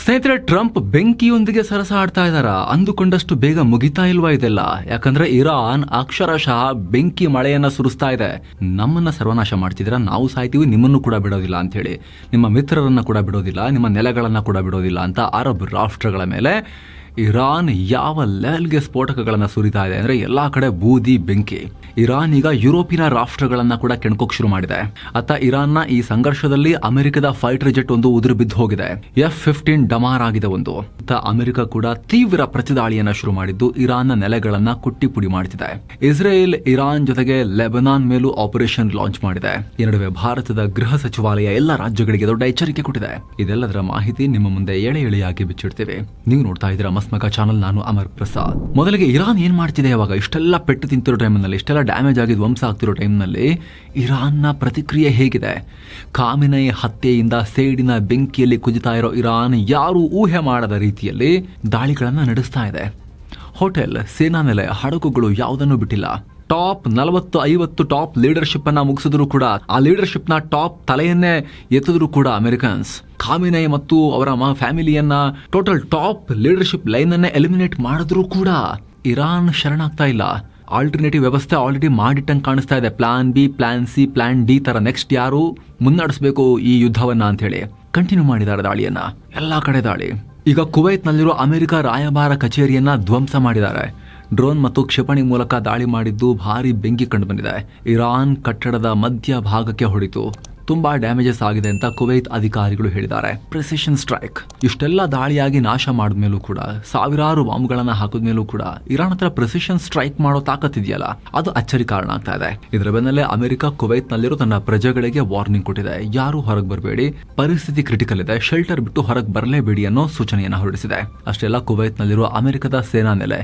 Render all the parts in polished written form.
ಸ್ನೇಹಿತರೆ, ಟ್ರಂಪ್ ಬೆಂಕಿಯೊಂದಿಗೆ ಸರಸ ಆಡ್ತಾ ಇದಾರ. ಅಂದುಕೊಂಡಷ್ಟು ಬೇಗ ಮುಗಿತಾ ಇಲ್ವಾ ಇದೆಲ್ಲ? ಯಾಕಂದ್ರೆ ಇರಾನ್ ಅಕ್ಷರಶಃ ಬೆಂಕಿ ಮಳೆಯನ್ನ ಸುರಿಸ್ತಾ ಇದೆ. ನಮ್ಮನ್ನ ಸರ್ವನಾಶ ಮಾಡ್ತಿದ್ರ, ನಾವು ಸಾಯ್ತೀವಿ, ನಿಮ್ಮನ್ನು ಕೂಡ ಬಿಡೋದಿಲ್ಲ ಅಂತ ಹೇಳಿ, ನಿಮ್ಮ ಮಿತ್ರರನ್ನ ಕೂಡ ಬಿಡೋದಿಲ್ಲ, ನಿಮ್ಮ ನೆಲೆಗಳನ್ನ ಕೂಡ ಬಿಡೋದಿಲ್ಲ ಅಂತ ಅರಬ್ ರಾಷ್ಟ್ರಗಳ ಮೇಲೆ ಇರಾನ್ ಯಾವ ಲೆವೆಲ್ಗೆ ಸ್ಫೋಟಕಗಳನ್ನು ಸುರಿತಾ ಇದೆ ಅಂದ್ರೆ ಎಲ್ಲಾ ಕಡೆ ಬೂದಿ ಬೆಂಕಿ. ಇರಾನ್ ಈಗ ಯುರೋಪಿನ ರಾಷ್ಟ್ರಗಳನ್ನ ಕೂಡ ಕೆಣಕೋಕ್ ಶುರು ಮಾಡಿದೆ. ಅತ್ತ ಇರಾನ್ನ ಈ ಸಂಘರ್ಷದಲ್ಲಿ ಅಮೆರಿಕದ ಫೈಟರ್ ಜೆಟ್ ಒಂದು ಉದುರು ಬಿದ್ದು ಹೋಗಿದೆ. F-15 ಡಮಾರ್ ಆಗಿದೆ ಒಂದು. ಅಮೆರಿಕ ಕೂಡ ತೀವ್ರ ಪ್ರತಿದಾಳಿಯನ್ನ ಶುರು ಮಾಡಿದ್ದು ಇರಾನ್ನ ನೆಲೆಗಳನ್ನ ಕುಟ್ಟಿ ಪುಡಿ ಮಾಡುತ್ತಿದೆ. ಇಸ್ರೇಲ್ ಇರಾನ್ ಜೊತೆಗೆ ಲೆಬನಾನ್ ಮೇಲೂ ಆಪರೇಷನ್ ಲಾಂಚ್ ಮಾಡಿದೆ. ಈ ನಡುವೆ ಭಾರತದ ಗೃಹ ಸಚಿವಾಲಯ ಎಲ್ಲ ರಾಜ್ಯಗಳಿಗೆ ದೊಡ್ಡ ಎಚ್ಚರಿಕೆ ಕೊಟ್ಟಿದೆ. ಇದೆಲ್ಲದರ ಮಾಹಿತಿ ನಿಮ್ಮ ಮುಂದೆ ಎಳೆ ಎಳೆಯಾಗಿ ಬಿಚ್ಚಿಡ್ತೇವೆ. ನೀವು ನೋಡ್ತಾ ಇದ್ದೀರಾ ಮಸ್ಮಕ ಚಾನಲ್. ನಾನು ಅಮರ್ ಪ್ರಸಾದ್. ಮೊದಲಿಗೆ ಇರಾನ್ ಏನ್ ಮಾಡ್ತಿದೆ ಇವಾಗ? ಇಷ್ಟೆಲ್ಲ ಪೆಟ್ಟು ತಿಂತಿರೋ ಟೈಮ್ನಲ್ಲಿ, ಇಷ್ಟೆಲ್ಲ ಡ್ಯಾಮೇಜ್ ಆಗಿ ಧ್ವಂಸ ಆಗ್ತಿರೋ ಟೈಮ್ನಲ್ಲಿ ಇರಾನ್ನ ಪ್ರತಿಕ್ರಿಯೆ ಹೇಗಿದೆ? ಖಾಮಿನೈ ಹತ್ಯೆಯಿಂದ ಸೇಡಿನ ಬೆಂಕಿಯಲ್ಲಿ ಕುದಿತಾ ಇರೋ ಇರಾನ್ ಯಾರು ಊಹೆ ಮಾಡದ ರೀತಿಯಲ್ಲಿ ದಾಳಿಗಳನ್ನ ನಡೆಸ್ತಾ ಇದೆ. ಹೋಟೆಲ್, ಸೇನಾ ನೆಲೆ, ಹಡಗುಗಳು ಯಾವುದನ್ನು ಬಿಟ್ಟಿಲ್ಲ. ಟಾಪ್ 40-50 ಟಾಪ್ ಲೀಡರ್ಶಿಪ್ ಅನ್ನ ಮುಗಿಸಿದ್ರು ಕೂಡ, ಆ ಲೀಡರ್ಶಿಪ್ ನ ಟಾಪ್ ತಲೆಯನ್ನೇ ಎತ್ತಿದ್ರು ಕೂಡ ಅಮೆರಿಕನ್ಸ್ ಖಾಮಿನೈ ಮತ್ತು ಅವರ ಫ್ಯಾಮಿಲಿಯನ್ನ ಟೋಟಲ್ ಟಾಪ್ ಲೀಡರ್ಶಿಪ್ ಲೈನ್ ಅನ್ನೇ ಎಲಿಮಿನೇಟ್ ಮಾಡಿದ್ರು ಕೂಡ ಇರಾನ್ ಶರಣಾಗ್ತಾ ಇಲ್ಲ. ಆಲ್ಟರ್ನೇಟಿವ್ ವ್ಯವಸ್ಥೆ ಆಲ್ರೆಡಿ ಮಾಡಿಟ್ಟಂಗೆ ಕಾಣಿಸ್ತಾ ಇದೆ. Plan B, plan C, plan D ತರ ನೆಕ್ಸ್ಟ್ ಯಾರು ಮುನ್ನಡೆಸಬೇಕು ಈ ಯುದ್ಧವನ್ನ ಅಂತ ಹೇಳಿ ಕಂಟಿನ್ಯೂ ಮಾಡಿದ್ದಾರೆ ದಾಳಿಯನ್ನ. ಎಲ್ಲಾ ಕಡೆ ದಾಳಿ. ಈಗ ಕುವೈತ್ ನಲ್ಲಿರೋ ಅಮೆರಿಕ ರಾಯಭಾರ ಕಚೇರಿಯನ್ನ ಧ್ವಂಸ ಮಾಡಿದ್ದಾರೆ. ಡ್ರೋನ್ ಮತ್ತು ಕ್ಷಿಪಣಿ ಮೂಲಕ ದಾಳಿ ಮಾಡಿದ್ದು ಭಾರಿ ಬೆಂಕಿ ಕಂಡು ಬಂದಿದೆ. ಇರಾನ್ ಕಟ್ಟಡದ ಮಧ್ಯ ಭಾಗಕ್ಕೆ ಹೊಡಿತು. ತುಂಬಾ ಡ್ಯಾಮೇಜಸ್ ಆಗಿದೆ ಅಂತ ಕುವೈತ್ ಅಧಿಕಾರಿಗಳು ಹೇಳಿದ್ದಾರೆ. Precision strike. ಇಷ್ಟೆಲ್ಲ ದಾಳಿಯಾಗಿ ನಾಶ ಮಾಡಿದ್ಮೇಲೂ ಕೂಡ, ಸಾವಿರಾರು ಬಾಂಬ್ಗಳನ್ನ ಹಾಕಿದ್ಮೇಲೂ ಕೂಡ ಇರಾನ್ ಹತ್ರ ಪ್ರೆಸಿಷನ್ ಸ್ಟ್ರೈಕ್ ಮಾಡೋ ತಾಕತ್ತಿದೆಯಲ್ಲ, ಅದು ಅಚ್ಚರಿ ಕಾರಣ ಆಗ್ತಾ ಇದೆ. ಇದರ ಬೆನ್ನಲ್ಲೇ ಅಮೆರಿಕ ಕುವೈತ್ ನಲ್ಲಿರೋ ತನ್ನ ಪ್ರಜೆಗಳಿಗೆ ವಾರ್ನಿಂಗ್ ಕೊಟ್ಟಿದೆ. ಯಾರು ಹೊರಗೆ ಬರಬೇಡಿ, ಪರಿಸ್ಥಿತಿ ಕ್ರಿಟಿಕಲ್ ಇದೆ, ಶೆಲ್ಟರ್ ಬಿಟ್ಟು ಹೊರಗೆ ಬರಲೇಬೇಡಿ ಅನ್ನೋ ಸೂಚನೆಯನ್ನು ಹೊರಡಿಸಿದೆ. ಅಷ್ಟೆಲ್ಲ ಕುವೈತ್ ನಲ್ಲಿರುವ ಅಮೆರಿಕದ ಸೇನಾ ನೆಲೆ,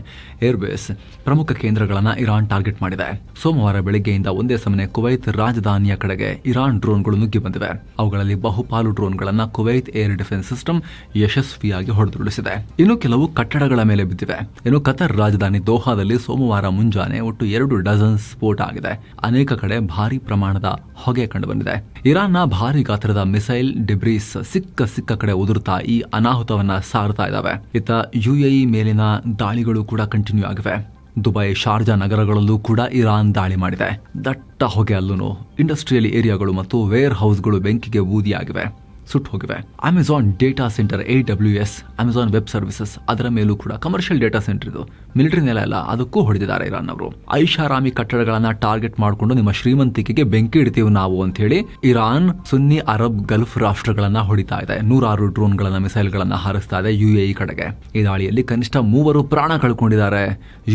ಏರ್ಬೇಸ್, ಪ್ರಮುಖ ಕೇಂದ್ರಗಳನ್ನ ಇರಾನ್ ಟಾರ್ಗೆಟ್ ಮಾಡಿದೆ. ಸೋಮವಾರ ಬೆಳಗ್ಗೆಯಿಂದ ಒಂದೇ ಸಮನೆ ಕುವೈತ್ ರಾಜಧಾನಿಯ ಕಡೆಗೆ ಇರಾನ್ ಡ್ರೋನ್ಗಳು ನುಗ್ಗಿ ಬಂದಿವೆ. ಅವುಗಳಲ್ಲಿ ಬಹುಪಾಲು ಡ್ರೋನ್ಗಳನ್ನ ಕುವೈತ್ ಏರ್ ಡಿಫೆನ್ಸ್ ಸಿಸ್ಟಮ್ ಯಶಸ್ವಿಯಾಗಿ ಹೊಡೆದುರುಳಿಸಿದೆ. ಇನ್ನು ಕೆಲವು ಕಟ್ಟಡಗಳ ಮೇಲೆ ಬಿದ್ದಿವೆ. ಇನ್ನು ಕತರ್ ರಾಜಧಾನಿ ದೋಹಾದಲ್ಲಿ ಸೋಮವಾರ ಮುಂಜಾನೆ ಒಟ್ಟು 2 ಡಜನ್ ಸ್ಫೋಟ ಆಗಿದೆ. ಅನೇಕ ಕಡೆ ಭಾರಿ ಪ್ರಮಾಣದ ಹೊಗೆ ಕಂಡುಬಂದಿದೆ. ಇರಾನ್ನ ಭಾರಿ ಗಾತ್ರದ ಮಿಸೈಲ್ ಡಿಬ್ರೀಸ್ ಸಿಕ್ಕ ಕಡೆ ಉದುರುತ್ತಾ ಈ ಅನಾಹುತವನ್ನ ಸಾರ್ತಾ ಇದ್ದಾವೆ. ಇತ್ತ UAE ಮೇಲಿನ ದಾಳಿಗಳು ಕೂಡ ಕಂಟಿನ್ಯೂ ಆಗಿವೆ. ದುಬೈ, ಶಾರ್ಜಾ ನಗರಗಳಲ್ಲೂ ಕೂಡ ಇರಾನ್ ದಾಳಿ ಮಾಡಿದೆ. ದಟ್ಟ ಹೊಗೆ ಅಲ್ಲೂ ಇಂಡಸ್ಟ್ರಿಯಲ್ ಏರಿಯಾಗಳು ಮತ್ತು ವೇರ್ ಹೌಸ್ಗಳು ಬೆಂಕಿಗೆ ಬೂದಿಯಾಗಿವೆ, ಸುಟ್ಟು ಹೋಗಿವೆ. Amazon data centre AWS, Amazon web services, ಅದರ ಮೇಲೂ ಕೂಡ ಕಮರ್ಷಿಯಲ್ ಡೇಟಾ ಸೆಂಟರ್ ಇದು, ಮಿಲಿಟರಿ ನೆಲ ಎಲ್ಲ, ಅದಕ್ಕೂ ಹೊಡೆದಿದ್ದಾರೆ ಇರಾನ್ ಅವರು. ಐಷಾರಾಮಿ ಕಟ್ಟಡಗಳನ್ನ ಟಾರ್ಗೆಟ್ ಮಾಡಿಕೊಂಡು ನಿಮ್ಮ ಶ್ರೀಮಂತಿಕೆಗೆ ಬೆಂಕಿ ಇಡ್ತೀವಿ ನಾವು ಅಂತ ಹೇಳಿ ಇರಾನ್ ಸುನ್ನಿ ಅರಬ್ ಗಲ್ಫ್ ರಾಷ್ಟ್ರಗಳನ್ನ ಹೊಡಿತಾ ಇದೆ. 106 ಡ್ರೋನ್ಗಳನ್ನ, ಮಿಸೈಲ್ಗಳನ್ನ ಹಾರಿಸ್ತಾ ಇದೆ UAE ಕಡೆಗೆ. ಈ ದಾಳಿಯಲ್ಲಿ ಕನಿಷ್ಠ 3 ಪ್ರಾಣ ಕಳ್ಕೊಂಡಿದ್ದಾರೆ.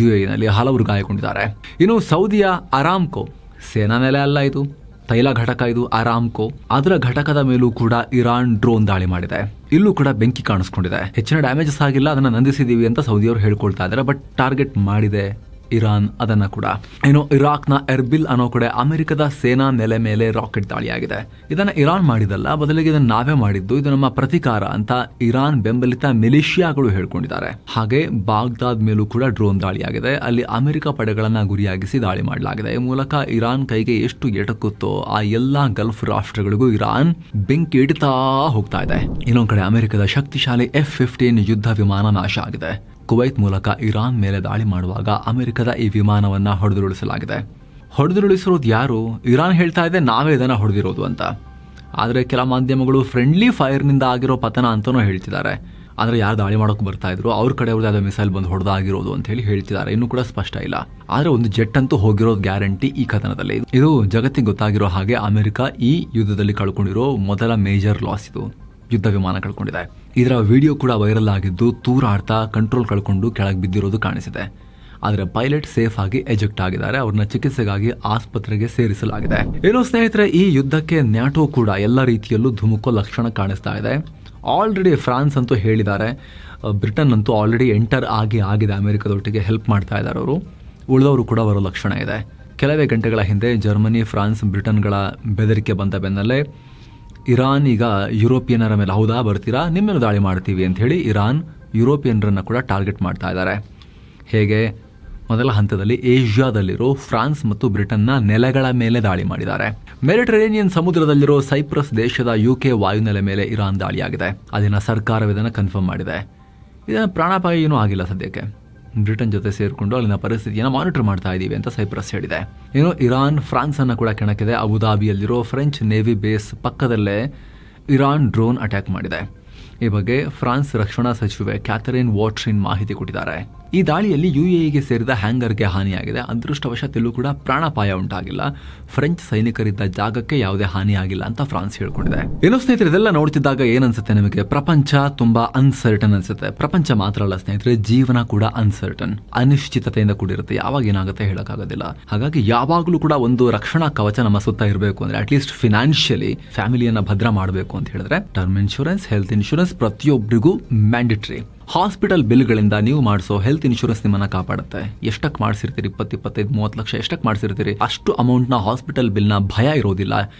UAE ನಲ್ಲಿ ಹಲವರು ಗಾಯಗೊಂಡಿದ್ದಾರೆ. ಇನ್ನು ಸೌದಿಯ ಅರಾಮ್ಕೋ, ಸೇನಾ ನೆಲೆ ಅಲ್ಲ ಇದು, ತೈಲ ಘಟಕ ಇದು ಅರಾಮ್ಕೋ, ಅದರ ಘಟಕದ ಮೇಲೂ ಕೂಡ ಇರಾನ್ ಡ್ರೋನ್ ದಾಳಿ ಮಾಡಿದೆ. ಇಲ್ಲೂ ಕೂಡ ಬೆಂಕಿ ಕಾಣಿಸ್ಕೊಂಡಿದೆ. ಹೆಚ್ಚಿನ ಡ್ಯಾಮೇಜಸ್ ಆಗಿಲ್ಲ, ಅದನ್ನ ನಂದಿಸಿದೀವಿ ಅಂತ ಸೌದಿಯವರು ಹೇಳ್ಕೊಳ್ತಾ ಇದ್ದಾರೆ. ಬಟ್ ಟಾರ್ಗೆಟ್ ಮಾಡಿದೆ ಇರಾನ್ ಅದನ್ನ ಕೂಡ. ಇನ್ನು ಇರಾಕ್ನ ಎರ್ಬಿಲ್ ಅನ್ನೋ ಕಡೆ ಅಮೆರಿಕದ ಸೇನಾ ನೆಲೆ ಮೇಲೆ ರಾಕೆಟ್ ದಾಳಿಯಾಗಿದೆ. ಇದನ್ನ ಇರಾನ್ ಮಾಡಿದಲ್ಲ, ಬದಲಿಗೆ ಇದನ್ನ ನಾವೇ ಮಾಡಿದ್ದು, ಇದು ನಮ್ಮ ಪ್ರತಿಕಾರ ಅಂತ ಇರಾನ್ ಬೆಂಬಲಿತ ಮಿಲಿಷಿಯಾಗಳು ಹೇಳ್ಕೊಂಡಿದ್ದಾರೆ. ಹಾಗೆ ಬಾಗ್ದಾದ್ ಮೇಲೂ ಕೂಡ ಡ್ರೋನ್ ದಾಳಿಯಾಗಿದೆ. ಅಲ್ಲಿ ಅಮೆರಿಕ ಪಡೆಗಳನ್ನ ಗುರಿಯಾಗಿಸಿ ದಾಳಿ ಮಾಡಲಾಗಿದೆ. ಈ ಮೂಲಕ ಇರಾನ್ ಕೈಗೆ ಎಷ್ಟು ಎಟಕುತ್ತೋ ಆ ಎಲ್ಲಾ ಗಲ್ಫ್ ರಾಷ್ಟ್ರಗಳಿಗೂ ಇರಾನ್ ಬೆಂಕಿ ಇಡ್ತಾ ಹೋಗ್ತಾ ಇದೆ. ಇನ್ನೊಂದ್ ಕಡೆ ಅಮೆರಿಕದ ಶಕ್ತಿಶಾಲಿ F-15 ಯುದ್ಧ ವಿಮಾನ ನಾಶ ಆಗಿದೆ. ಕುವೈತ್ ಮೂಲಕ ಇರಾನ್ ಮೇಲೆ ದಾಳಿ ಮಾಡುವಾಗ ಅಮೆರಿಕದ ಈ ವಿಮಾನವನ್ನ ಹೊಡೆದುರುಳಿಸಲಾಗಿದೆ. ಹೊಡೆದುರುಳಿಸಿರೋದು ಯಾರು? ಇರಾನ್ ಹೇಳ್ತಾ ಇದೆ ನಾವೇ ಇದನ್ನ ಹೊಡೆದಿರೋದು ಅಂತ. ಆದರೆ ಕೆಲ ಮಾಧ್ಯಮಗಳು ಫ್ರೆಂಡ್ಲಿ ಫೈರ್ನಿಂದ ಆಗಿರೋ ಪತನ ಅಂತಾನೂ ಹೇಳ್ತಿದ್ದಾರೆ. ಆದರೆ ಯಾರು ದಾಳಿ ಮಾಡೋಕೆ ಬರ್ತಾ ಇದ್ರು ಅವ್ರ ಕಡೆ ಅವ್ರದ್ದು ಯಾವುದೋ ಮಿಸೈಲ್ ಬಂದು ಹೊಡೆದಾಗಿರೋದು ಅಂತ ಹೇಳಿ ಹೇಳ್ತಿದ್ದಾರೆ. ಇನ್ನೂ ಕೂಡ ಸ್ಪಷ್ಟ ಇಲ್ಲ. ಆದರೆ ಒಂದು ಜೆಟ್ ಅಂತೂ ಹೋಗಿರೋದು ಗ್ಯಾರಂಟಿ ಈ ಕಥನದಲ್ಲಿ. ಇದು ಜಗತ್ತಿಗೆ ಗೊತ್ತಾಗಿರೋ ಹಾಗೆ ಅಮೆರಿಕ ಈ ಯುದ್ಧದಲ್ಲಿ ಕಳ್ಕೊಂಡಿರೋ ಮೊದಲ ಮೇಜರ್ ಲಾಸ್ ಇದು. ಯುದ್ಧ ವಿಮಾನ ಕಳ್ಕೊಂಡಿದೆ. ಇದರ ವಿಡಿಯೋ ಕೂಡ ವೈರಲ್ ಆಗಿದ್ದು ತೂರಾಡ್ತಾ ಕಂಟ್ರೋಲ್ ಕಳ್ಕೊಂಡು ಕೆಳಗೆ ಬಿದ್ದಿರೋದು ಕಾಣಿಸಿದೆ. ಆದರೆ ಪೈಲಟ್ ಸೇಫ್ ಆಗಿ ಎಜೆಕ್ಟ್ ಆಗಿದ್ದಾರೆ. ಅವ್ರನ್ನ ಚಿಕಿತ್ಸೆಗಾಗಿ ಆಸ್ಪತ್ರೆಗೆ ಸೇರಿಸಲಾಗಿದೆ. ಏನೋ ಸ್ನೇಹಿತರೆ, ಈ ಯುದ್ಧಕ್ಕೆ ನ್ಯಾಟೋ ಕೂಡ ಎಲ್ಲ ರೀತಿಯಲ್ಲೂ ಧುಮುಕೋ ಲಕ್ಷಣ ಕಾಣಿಸ್ತಾ ಇದೆ. ಆಲ್ರೆಡಿ ಫ್ರಾನ್ಸ್ ಅಂತೂ ಹೇಳಿದ್ದಾರೆ, ಬ್ರಿಟನ್ ಅಂತೂ ಆಲ್ರೆಡಿ ಎಂಟರ್ ಆಗಿದೆ ಅಮೆರಿಕದೊಟ್ಟಿಗೆ ಹೆಲ್ಪ್ ಮಾಡ್ತಾ ಇದ್ದಾರೆ ಅವರು. ಉಳಿದವರು ಕೂಡ ಬರೋ ಲಕ್ಷಣ ಇದೆ. ಕೆಲವೇ ಗಂಟೆಗಳ ಹಿಂದೆ ಜರ್ಮನಿ, ಫ್ರಾನ್ಸ್, ಬ್ರಿಟನ್ಗಳ ಬೆದರಿಕೆ ಬಂದ ಬೆನ್ನಲ್ಲೇ ಇರಾನ್ ಈಗ ಯುರೋಪಿಯನ್ನರ ಮೇಲೆ ಹೌದಾ ಬರ್ತೀರಾ, ನಿಮ್ಮೇಲೆ ದಾಳಿ ಮಾಡ್ತೀವಿ ಅಂತ ಹೇಳಿ ಇರಾನ್ ಯುರೋಪಿಯನ್ನರನ್ನ ಕೂಡ ಟಾರ್ಗೆಟ್ ಮಾಡ್ತಾ ಇದ್ದಾರೆ. ಹೇಗೆ ಮೊದಲ ಹಂತದಲ್ಲಿ ಏಷ್ಯಾದಲ್ಲಿರೋ ಫ್ರಾನ್ಸ್ ಮತ್ತು ಬ್ರಿಟನ್ನ ನೆಲೆಗಳ ಮೇಲೆ ದಾಳಿ ಮಾಡಿದ್ದಾರೆ. ಮೆಡಿಟರೇನಿಯನ್ ಸಮುದ್ರದಲ್ಲಿರೋ ಸೈಪ್ರಸ್ ದೇಶದ UK ವಾಯುನೆಲೆ ಮೇಲೆ ಇರಾನ್ ದಾಳಿಯಾಗಿದೆ. ಅಲ್ಲಿನ ಸರ್ಕಾರವಿದನ್ನು ಕನ್ಫರ್ಮ್ ಮಾಡಿದೆ. ಇದನ್ನು ಪ್ರಾಣಾಪಾಯ ಏನೂ ಆಗಿಲ್ಲ ಸದ್ಯಕ್ಕೆ. ಬ್ರಿಟನ್ ಜೊತೆ ಸೇರಿಕೊಂಡು ಅಲ್ಲಿನ ಪರಿಸ್ಥಿತಿಯನ್ನು ಮಾನಿಟರ್ ಮಾಡ್ತಾ ಇದ್ದೀವಿ ಅಂತ ಸೈಪ್ರಸ್ ಹೇಳಿದೆ. ಏನು ಇರಾನ್ ಫ್ರಾನ್ಸ್ ಅನ್ನು ಕೂಡ ಕೆಣಕಿದೆ. ಅಬುದಾಬಿಯಲ್ಲಿರೋ ಫ್ರೆಂಚ್ ನೇವಿ ಬೇಸ್ ಪಕ್ಕದಲ್ಲೇ ಇರಾನ್ ಡ್ರೋನ್ ಅಟ್ಯಾಕ್ ಮಾಡಿದೆ. ಈ ಬಗ್ಗೆ ಫ್ರಾನ್ಸ್ ರಕ್ಷಣಾ ಸಚಿವೆ ಕ್ಯಾಥರಿನ್ ವಾಟ್ರಿನ್ ಮಾಹಿತಿ ಕೊಟ್ಟಿದ್ದಾರೆ. ಈ ದಾಳಿಯಲ್ಲಿ UAEಗೆ ಸೇರಿದ ಹ್ಯಾಂಗರ್ಗೆ ಹಾನಿಯಾಗಿದೆ. ಅದೃಷ್ಟವಶಾತ್ ಎಲ್ಲೂ ಕೂಡ ಪ್ರಾಣಾಪಾಯ ಉಂಟಾಗಿಲ್ಲ. ಫ್ರೆಂಚ್ ಸೈನಿಕರಿದ್ದ ಜಾಗಕ್ಕೆ ಯಾವುದೇ ಹಾನಿಯಾಗಿಲ್ಲ ಅಂತ ಫ್ರಾನ್ಸ್ ಹೇಳ್ಕೊಂಡಿದೆ. ಏನೋ ಸ್ನೇಹಿತರೆ, ಇದೆಲ್ಲ ನೋಡ್ತಿದ್ದಾಗ ಏನನ್ಸುತ್ತೆ ನಿಮಗೆ? ಪ್ರಪಂಚ ತುಂಬಾ ಅನ್ಸರ್ಟನ್ ಅನ್ಸುತ್ತೆ. ಪ್ರಪಂಚ ಮಾತ್ರ ಅಲ್ಲ ಸ್ನೇಹಿತರೆ, ಜೀವನ ಕೂಡ ಅನ್ಸರ್ಟನ್, ಅನಿಶ್ಚಿತತೆಯಿಂದ ಕೂಡಿರುತ್ತೆ. ಯಾವಾಗ ಏನಾಗುತ್ತೆ ಹೇಳಕ್ಕಾಗೋದಿಲ್ಲ. ಹಾಗಾಗಿ ಯಾವಾಗಲೂ ಕೂಡ ಒಂದು ರಕ್ಷಣಾ ಕವಚ ನಮ್ಮ ಸುತ್ತ ಇರಬೇಕು. ಅಂದ್ರೆ ಅಟ್ಲೀಸ್ಟ್ ಫಿನಾನ್ಷಿಯಲಿ ಫ್ಯಾಮಿಲಿಯನ್ನ ಭದ್ರ ಮಾಡಬೇಕು ಅಂತ ಹೇಳಿದ್ರೆ ಟರ್ಮ್ ಇನ್ಶೂರೆನ್ಸ್, ಹೆಲ್ತ್ ಇನ್ಶೂರೆನ್ಸ್ ಪ್ರತಿಯೊಬ್ಬರಿಗೂ ಮ್ಯಾಂಡೇಟರಿ. ಹಾಸ್ಪಿಟಲ್ ಬಿಲ್ಗಳಿಂದ ನೀವು ಮಾಡಿಸೋ ಹೆಲ್ತ್ ಇನ್ಶೂರೆನ್ಸ್ ನಿಮ್ಮನ್ನ ಕಾಪಾಡುತ್ತೆ. ಎಷ್ಟಕ್ಕೆ ಮಾಡಿಸಿರ್ತೀರಿ? 20, 25, 30 ಲಕ್ಷ ಎಷ್ಟಕ್ಕೆ ಮಾಡಿಸಿರ್ತೀರಿ? ಅಷ್ಟು ಅಮೌಂಟ್ನ ಹಾಸ್ಪಿಟಲ್ ಬಿಲ್ನ ಭಯ ಇರೋದಿಲ್ಲ.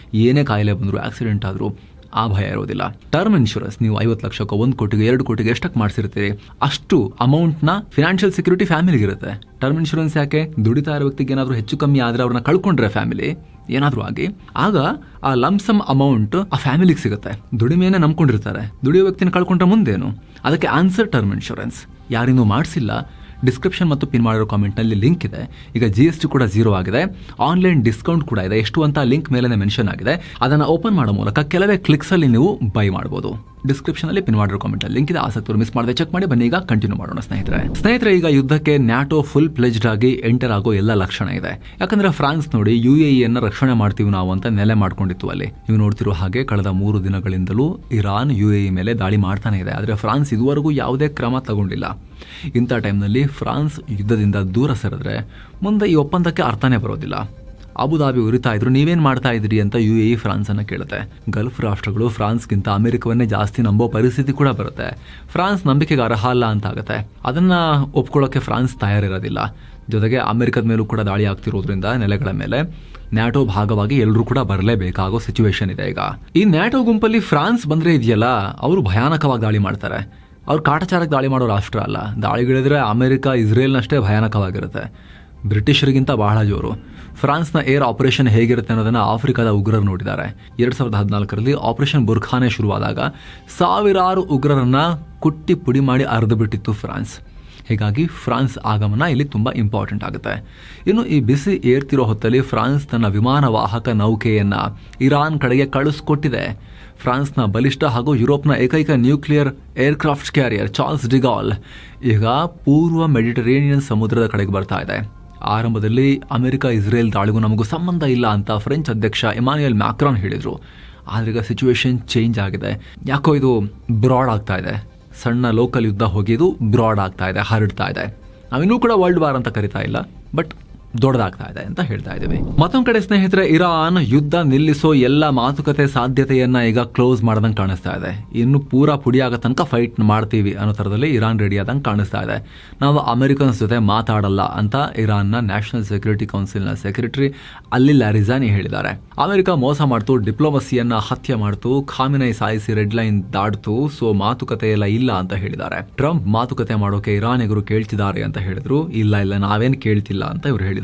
ಏನೇ ಕಾಯಿಲೆ ಬಂದ್ರು, ಆಕ್ಸಿಡೆಂಟ್ ಆದ್ರೂ ಆ ಭಯ ಇರೋದಿಲ್ಲ. ಟರ್ಮ್ ಇನ್ಶೂರೆನ್ಸ್ ನೀವು 50 ಲಕ್ಷಕ್ಕೆ, 1 ಕೋಟಿಗೆ, 2 ಕೋಟಿಗೆ ಎಷ್ಟಕ್ಕೆ ಮಾಡಿಸಿರ್ತೀರಿ? ಅಷ್ಟು ಅಮೌಂಟ್ನ ಫಿನಾನ್ಷಿಯಲ್ ಸೆಕ್ಯೂರಿಟಿ ಫ್ಯಾಮಿಲಿಗೆ ಇರುತ್ತೆ. ಟರ್ಮ್ ಇನ್ಶೂರೆನ್ಸ್ ಯಾಕೆ? ದುಡಿತಾ ಇರೋ ವ್ಯಕ್ತಿಗೆ ಏನಾದರೂ ಹೆಚ್ಚು ಕಮ್ಮಿ ಆದರೆ ಅವ್ರನ್ನ ಕಳ್ಕೊಂಡ್ರೆ ಫ್ಯಾಮಿಲಿ ಏನಾದರೂ ಆಗಿ, ಆಗ ಆ ಲಂಸಮ್ ಅಮೌಂಟ್ ಆ ಫ್ಯಾಮಿಲಿಗೆ ಸಿಗುತ್ತೆ. ದುಡಿಮೆಯನ್ನೇ ನಂಬ್ಕೊಂಡಿರ್ತಾರೆ. ದುಡಿಯೋ ವ್ಯಕ್ತಿನ ಕಳ್ಕೊಂಡ್ರೆ ಮುಂದೇನು? ಅದಕ್ಕೆ ಆನ್ಸರ್ ಟರ್ಮ್ ಇನ್ಶೂರೆನ್ಸ್. ಯಾರಿನ್ನೂ ಮಾಡಿಸಿಲ್ಲ, ಡಿಸ್ಕ್ರಿಪ್ಷನ್ ಮತ್ತು ಪಿನ್ ಮಾಡಿರೋ ಕಾಮೆಂಟ್ನಲ್ಲಿ ಲಿಂಕ್ ಇದೆ. ಈಗ GST ಕೂಡ 0 ಆಗಿದೆ. ಆನ್ಲೈನ್ ಡಿಸ್ಕೌಂಟ್ ಕೂಡ ಇದೆ. ಎಷ್ಟು ಅಂತ ಲಿಂಕ್ ಮೇಲೆ ಮೆನ್ಷನ್ ಆಗಿದೆ. ಅದನ್ನು ಓಪನ್ ಮಾಡೋ ಮೂಲಕ ಕೆಲವೇ ಕ್ಲಿಕ್ಸಲ್ಲಿ ನೀವು ಬೈ ಮಾಡ್ಬೋದು. ಡಿಸ್ಕ್ರಿಪ್ಷನ್ ಅಲ್ಲಿ ಪಿನ್ ಮಾಡಿರೋ ಕಾಮೆಂಟ್ ಅಲ್ಲಿ ಲಿಂಕ್ ಇದೆ. ಆಸಕ್ತರು ಮಿಸ್ ಮಾಡದೆ ಚೆಕ್ ಮಾಡಿ. ಬನ್ನಿ ಈಗ ಕಂಟಿನ್ಯೂ ಮಾಡೋಣ ಸ್ನೇಹಿತರೆ. ಈಗ ಯುದ್ಧಕ್ಕೆ ನ್ಯಾಟೋ ಫುಲ್ ಪ್ಲೆಜ್ಡ್ ಆಗಿ ಎಂಟರ್ ಆಗೋ ಎಲ್ಲ ಲಕ್ಷಣ ಇದೆ. ಯಾಕಂದ್ರೆ ಫ್ರಾನ್ಸ್ ನೋಡಿ UAEಯನ್ನ ರಕ್ಷಣೆ ಮಾಡ್ತೀವಿ ನಾವು ಅಂತ ನೆಲೆ ಮಾಡ್ಕೊಂಡಿತ್ತು ಅಲ್ಲಿ. ನೀವು ನೋಡ್ತಿರೋ ಹಾಗೆ ಕಳೆದ 3 ದಿನಗಳಿಂದಲೂ ಇರಾನ್ UAE ಮೇಲೆ ದಾಳಿ ಮಾಡ್ತಾನೆ ಇದೆ. ಆದ್ರೆ ಫ್ರಾನ್ಸ್ ಇದುವರೆಗೂ ಯಾವುದೇ ಕ್ರಮ ತಗೊಂಡಿಲ್ಲ. ಇಂಥ ಟೈಮ್ನಲ್ಲಿ ಫ್ರಾನ್ಸ್ ಯುದ್ಧದಿಂದ ದೂರ ಸರಿದ್ರೆ ಮುಂದೆ ಈ ಒಪ್ಪಂದಕ್ಕೆ ಅರ್ಥನೇ ಬರೋದಿಲ್ಲ. ಅಬುದಾಬಿ ಉರಿತಾ ಇದ್ರು, ನೀವೇನ್ ಮಾಡ್ತಾ ಇದ್ರಿ ಅಂತ UAE ಫ್ರಾನ್ಸ್ ಅನ್ನ ಕೇಳುತ್ತೆ. ಗಲ್ಫ್ ರಾಷ್ಟ್ರಗಳು ಫ್ರಾನ್ಸ್ಗಿಂತ ಅಮೆರಿಕವನ್ನೇ ಜಾಸ್ತಿ ನಂಬೋ ಪರಿಸ್ಥಿತಿ ಕೂಡ ಬರುತ್ತೆ. ಫ್ರಾನ್ಸ್ ನಂಬಿಕೆಗೆ ಅರ್ಹ ಅಲ್ಲ ಅಂತ ಆಗುತ್ತೆ. ಅದನ್ನ ಒಪ್ಕೊಳ್ಳೋಕೆ ಫ್ರಾನ್ಸ್ ತಯಾರಿರೋದಿಲ್ಲ. ಜೊತೆಗೆ ಅಮೆರಿಕದ ಮೇಲೂ ಕೂಡ ದಾಳಿ ಆಗ್ತಿರೋದ್ರಿಂದ ನೆಲೆಗಳ ಮೇಲೆ ನ್ಯಾಟೋ ಭಾಗವಾಗಿ ಎಲ್ಲರೂ ಕೂಡ ಬರಲೇಬೇಕಾಗೋ ಸಿಚುವೇಶನ್ ಇದೆ. ಈಗ ಈ ನ್ಯಾಟೋ ಗುಂಪಲ್ಲಿ ಫ್ರಾನ್ಸ್ ಬಂದ್ರೆ ಇದೆಯಲ್ಲ, ಅವರು ಭಯಾನಕವಾಗಿ ದಾಳಿ ಮಾಡ್ತಾರೆ. ಅವ್ರು ಕಾಟಚಾರಕ್ಕೆ ದಾಳಿ ಮಾಡೋ ರಾಷ್ಟ್ರ ಅಲ್ಲ. ದಾಳಿಗಳಿದ್ರೆ ಅಮೆರಿಕ, ಇಸ್ರೇಲ್ನಷ್ಟೇ ಭಯಾನಕವಾಗಿರುತ್ತೆ. ಬ್ರಿಟಿಷರಿಗಿಂತ ಬಹಳ ಜೋರು. ಫ್ರಾನ್ಸ್ನ ಏರ್ ಆಪರೇಷನ್ ಹೇಗಿರುತ್ತೆ ಅನ್ನೋದನ್ನ ಆಫ್ರಿಕಾದ ಉಗ್ರರು ನೋಡಿದ್ದಾರೆ. 2014ರಲ್ಲಿ ಆಪರೇಷನ್ ಬುರ್ಖಾನೆ ಶುರುವಾದಾಗ ಸಾವಿರಾರು ಉಗ್ರರನ್ನ ಕುಟ್ಟಿ ಪುಡಿ ಮಾಡಿ ಅರ್ದು ಬಿಟ್ಟಿತ್ತು ಫ್ರಾನ್ಸ್. ಹೀಗಾಗಿ ಫ್ರಾನ್ಸ್ ಆಗಮನ ಇಲ್ಲಿ ತುಂಬಾ ಇಂಪಾರ್ಟೆಂಟ್ ಆಗುತ್ತೆ. ಇನ್ನು ಈ ಬಿಸಿ ಏರ್ತಿರೋ ಹೊತ್ತಲ್ಲಿ ಫ್ರಾನ್ಸ್ ತನ್ನ ವಿಮಾನ ವಾಹಕ ನೌಕೆಯನ್ನ ಇರಾನ್ ಕಡೆಗೆ ಕಳಿಸ್ಕೊಟ್ಟಿದೆ. ಫ್ರಾನ್ಸ್ನ ಬಲಿಷ್ಠ ಹಾಗೂ ಯುರೋಪ್ನ ಏಕೈಕ ನ್ಯೂಕ್ಲಿಯರ್ ಏರ್ಕ್ರಾಫ್ಟ್ ಕ್ಯಾರಿಯರ್ ಚಾರ್ಲ್ಸ್ ಡಿಗಾಲ್ ಈಗ ಪೂರ್ವ ಮೆಡಿಟರೇನಿಯನ್ ಸಮುದ್ರದ ಕಡೆಗೆ ಬರ್ತಾ ಇದೆ. ಆರಂಭದಲ್ಲಿ ಅಮೆರಿಕ ಇಸ್ರೇಲ್ ದಾಳಿಗೂ ನಮಗೂ ಸಂಬಂಧ ಇಲ್ಲ ಅಂತ ಫ್ರೆಂಚ್ ಅಧ್ಯಕ್ಷ ಇಮಾನ್ಯುಯಲ್ ಮ್ಯಾಕ್ರಾನ್ ಹೇಳಿದ್ರು. ಆದ್ರೆ ಈಗ ಸಿಚುವೇಶನ್ ಚೇಂಜ್ ಆಗಿದೆ. ಯಾಕೋ ಇದು ಬ್ರಾಡ್ ಆಗ್ತಾ ಇದೆ. ಸಣ್ಣ ಲೋಕಲ್ ಯುದ್ಧ ಹೋಗಿ ಇದು ಬ್ರಾಡ್ ಆಗ್ತಾ ಇದೆ, ಹರಡ್ತಾ ಇದೆ. ನಾವಿನ್ನೂ ಕೂಡ ವರ್ಲ್ಡ್ ವಾರ್ ಅಂತ ಕರಿತಾ ಇಲ್ಲ, ಬಟ್ ದೊಡ್ಡದಾಗ್ತಾ ಇದೆ ಅಂತ ಹೇಳ್ತಾ ಇದ್ದೀವಿ. ಮತ್ತೊಂದು ಕಡೆ ಸ್ನೇಹಿತರೆ, ಇರಾನ್ ಯುದ್ಧ ನಿಲ್ಲಿಸೋ ಎಲ್ಲ ಮಾತುಕತೆ ಸಾಧ್ಯತೆಯನ್ನ ಈಗ ಕ್ಲೋಸ್ ಮಾಡ್ದಂಗೆ ಕಾಣಿಸ್ತಾ ಇದೆ. ಇನ್ನು ಪೂರಾ ಪುಡಿ ಆಗೋ ತನಕ ಫೈಟ್ ಮಾಡ್ತೀವಿ ಅನ್ನೋ ಥರದಲ್ಲಿ ಇರಾನ್ ರೆಡಿ ಆದಂಗೆ ಕಾಣಿಸ್ತಾ ಇದೆ. ನಾವು ಅಮೆರಿಕನ್ಸ್ ಜೊತೆ ಮಾತಾಡಲ್ಲ ಅಂತ ಇರಾನ್ನ ನ್ಯಾಷನಲ್ ಸೆಕ್ಯೂರಿಟಿ ಕೌನ್ಸಿಲ್ನ ಸೆಕ್ರೆಟರಿ ಅಲಿ ಲಾರಿಜಾನಿ ಹೇಳಿದ್ದಾರೆ. ಅಮೆರಿಕ ಮೋಸ ಮಾಡ್ತು, ಡಿಪ್ಲೊಮಸಿಯನ್ನ ಹತ್ಯೆ ಮಾಡ್ತು, ಖಾಮಿನೈ ಸಾಯಿಸಿ ರೆಡ್ ಲೈನ್ ದಾಟ್ತು, ಸೊ ಮಾತುಕತೆ ಎಲ್ಲ ಇಲ್ಲ ಅಂತ ಹೇಳಿದ್ದಾರೆ. ಟ್ರಂಪ್ ಮಾತುಕತೆ ಮಾಡೋಕೆ ಇರಾನಿಗರು ಕೇಳ್ತಿದ್ದಾರೆ ಅಂತ ಹೇಳಿದ್ರು. ಇಲ್ಲ ನಾವೇನ್ ಕೇಳ್ತಿಲ್ಲ ಅಂತ ಇವರು ಹೇಳಿದ್ದಾರೆ.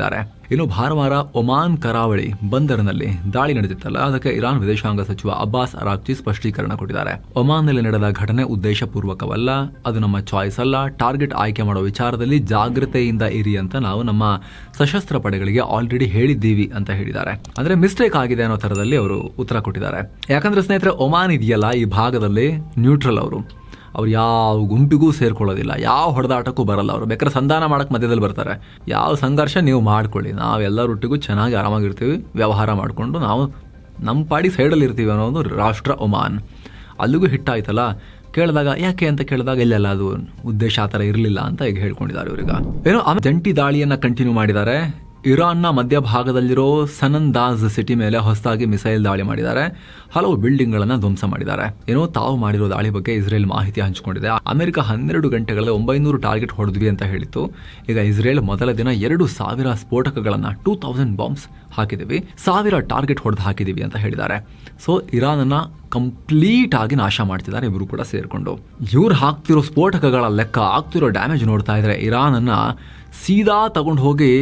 ಇನ್ನು ಭಾನುವಾರ ಒಮಾನ್ ಕರಾವಳಿ ಬಂದರಿನಲ್ಲಿ ದಾಳಿ ನಡೆದಿತ್ತಲ್ಲ, ಅದಕ್ಕೆ ಇರಾನ್ ವಿದೇಶಾಂಗ ಸಚಿವ ಅಬ್ಬಾಸ್ ಅರಾಕ್ಚಿ ಸ್ಪಷ್ಟೀಕರಣ ಕೊಟ್ಟಿದ್ದಾರೆ. ಒಮಾನ್ನಲ್ಲಿ ನಡೆದ ಘಟನೆ ಉದ್ದೇಶಪೂರ್ವಕವಲ್ಲ, ಅದು ನಮ್ಮ ಚಾಯ್ಸ್ ಅಲ್ಲ. ಟಾರ್ಗೆಟ್ ಆಯ್ಕೆ ಮಾಡೋ ವಿಚಾರದಲ್ಲಿ ಜಾಗೃತೆಯಿಂದ ಇರಿ ಅಂತ ನಾವು ನಮ್ಮ ಸಶಸ್ತ್ರ ಪಡೆಗಳಿಗೆ ಆಲ್ರೆಡಿ ಹೇಳಿದ್ದೀವಿ ಅಂತ ಹೇಳಿದ್ದಾರೆ. ಅಂದ್ರೆ ಮಿಸ್ಟೇಕ್ ಆಗಿದೆ ಅನ್ನೋ ತರದಲ್ಲಿ ಅವರು ಉತ್ತರ ಕೊಟ್ಟಿದ್ದಾರೆ. ಯಾಕಂದ್ರೆ ಸ್ನೇಹಿತರೆ, ಒಮಾನ್ ಇದೆಯಲ್ಲ, ಈ ಭಾಗದಲ್ಲಿ ನ್ಯೂಟ್ರಲ್ ಅವರು ಯಾವ ಗುಂಪಿಗೂ ಸೇರ್ಕೊಳ್ಳೋದಿಲ್ಲ, ಯಾವ ಹೊಡೆದಾಟಕ್ಕೂ ಬರಲ್ಲ. ಅವರು ಬೇಕಾದ್ರೆ ಸಂಧಾನ ಮಾಡಕ್ಕೆ ಮಧ್ಯದಲ್ಲಿ ಬರ್ತಾರೆ. ಯಾವ ಸಂಘರ್ಷ ನೀವು ಮಾಡ್ಕೊಳ್ಳಿ, ನಾವೆಲ್ಲರೊಟ್ಟಿಗೂ ಚೆನ್ನಾಗಿ ಆರಾಮಾಗಿರ್ತೀವಿ, ವ್ಯವಹಾರ ಮಾಡಿಕೊಂಡು ನಾವು ನಮ್ಮ ಪಾಡಿ ಸೈಡಲ್ಲಿ ಇರ್ತೀವಿ ಅನ್ನೋ ಒಂದು ರಾಷ್ಟ್ರ ಒಮಾನ್. ಅಲ್ಲಿಗೂ ಹಿಟ್ಟಾಯ್ತಲ್ಲ. ಕೇಳಿದಾಗ ಯಾಕೆ ಅಂತ ಕೇಳಿದಾಗ ಇಲ್ಲೆಲ್ಲ ಅದು ಉದ್ದೇಶ ಆ ಥರ ಇರಲಿಲ್ಲ ಅಂತ ಈಗ ಹೇಳ್ಕೊಂಡಿದ್ದಾರೆ ಇವರೀಗ. ಏನೋ ಜಂಟಿ ದಾಳಿಯನ್ನು ಕಂಟಿನ್ಯೂ ಮಾಡಿದ್ದಾರೆ. ಇರಾನ್ನ ಮಧ್ಯಭಾಗದಲ್ಲಿರೋ ಸನಂದಾಜ್ ಸಿಟಿ ಮೇಲೆ ಹೊಸದಾಗಿ ಮಿಸೈಲ್ ದಾಳಿ ಮಾಡಿದ್ದಾರೆ. ಹಲವು ಬಿಲ್ಡಿಂಗ್ಗಳನ್ನು ಧ್ವಂಸ ಮಾಡಿದ್ದಾರೆ. ಏನೋ ತಾವು ಮಾಡಿರೋ ದಾಳಿ ಬಗ್ಗೆ ಇಸ್ರೇಲ್ ಮಾಹಿತಿ ಹಂಚಿಕೊಂಡಿದೆ. ಅಮೆರಿಕ 12 ಗಂಟೆಗಳಲ್ಲಿ 900 ಟಾರ್ಗೆಟ್ ಹೊಡೆದ್ವಿ ಅಂತ ಹೇಳಿತ್ತು. ಈಗ ಇಸ್ರೇಲ್ ಮೊದಲ ದಿನ 2000 ಸ್ಫೋಟಕಗಳನ್ನು 2000 ಬಾಂಬ್ಸ್ ಹಾಕಿದ್ದೀವಿ, 1000 ಟಾರ್ಗೆಟ್ ಹೊಡೆದು ಹಾಕಿದ್ದೀವಿ ಅಂತ ಹೇಳಿದ್ದಾರೆ. ಸೊ ಇರಾನನ್ನ ಕಂಪ್ಲೀಟ್ ಆಗಿ ನಾಶ ಮಾಡ್ತಿದ್ದಾರೆ ಇವರು ಕೂಡ ಸೇರಿಕೊಂಡು. ಇವ್ರು ಹಾಕ್ತಿರೋ ಸ್ಫೋಟಕಗಳ ಲೆಕ್ಕ, ಆಗ್ತಿರೋ ಡ್ಯಾಮೇಜ್ ನೋಡ್ತಾ ಇದ್ರೆ ಇರಾನನ್ನ ಸೀದಾ ತಗೊಂಡು ಹೋಗಿ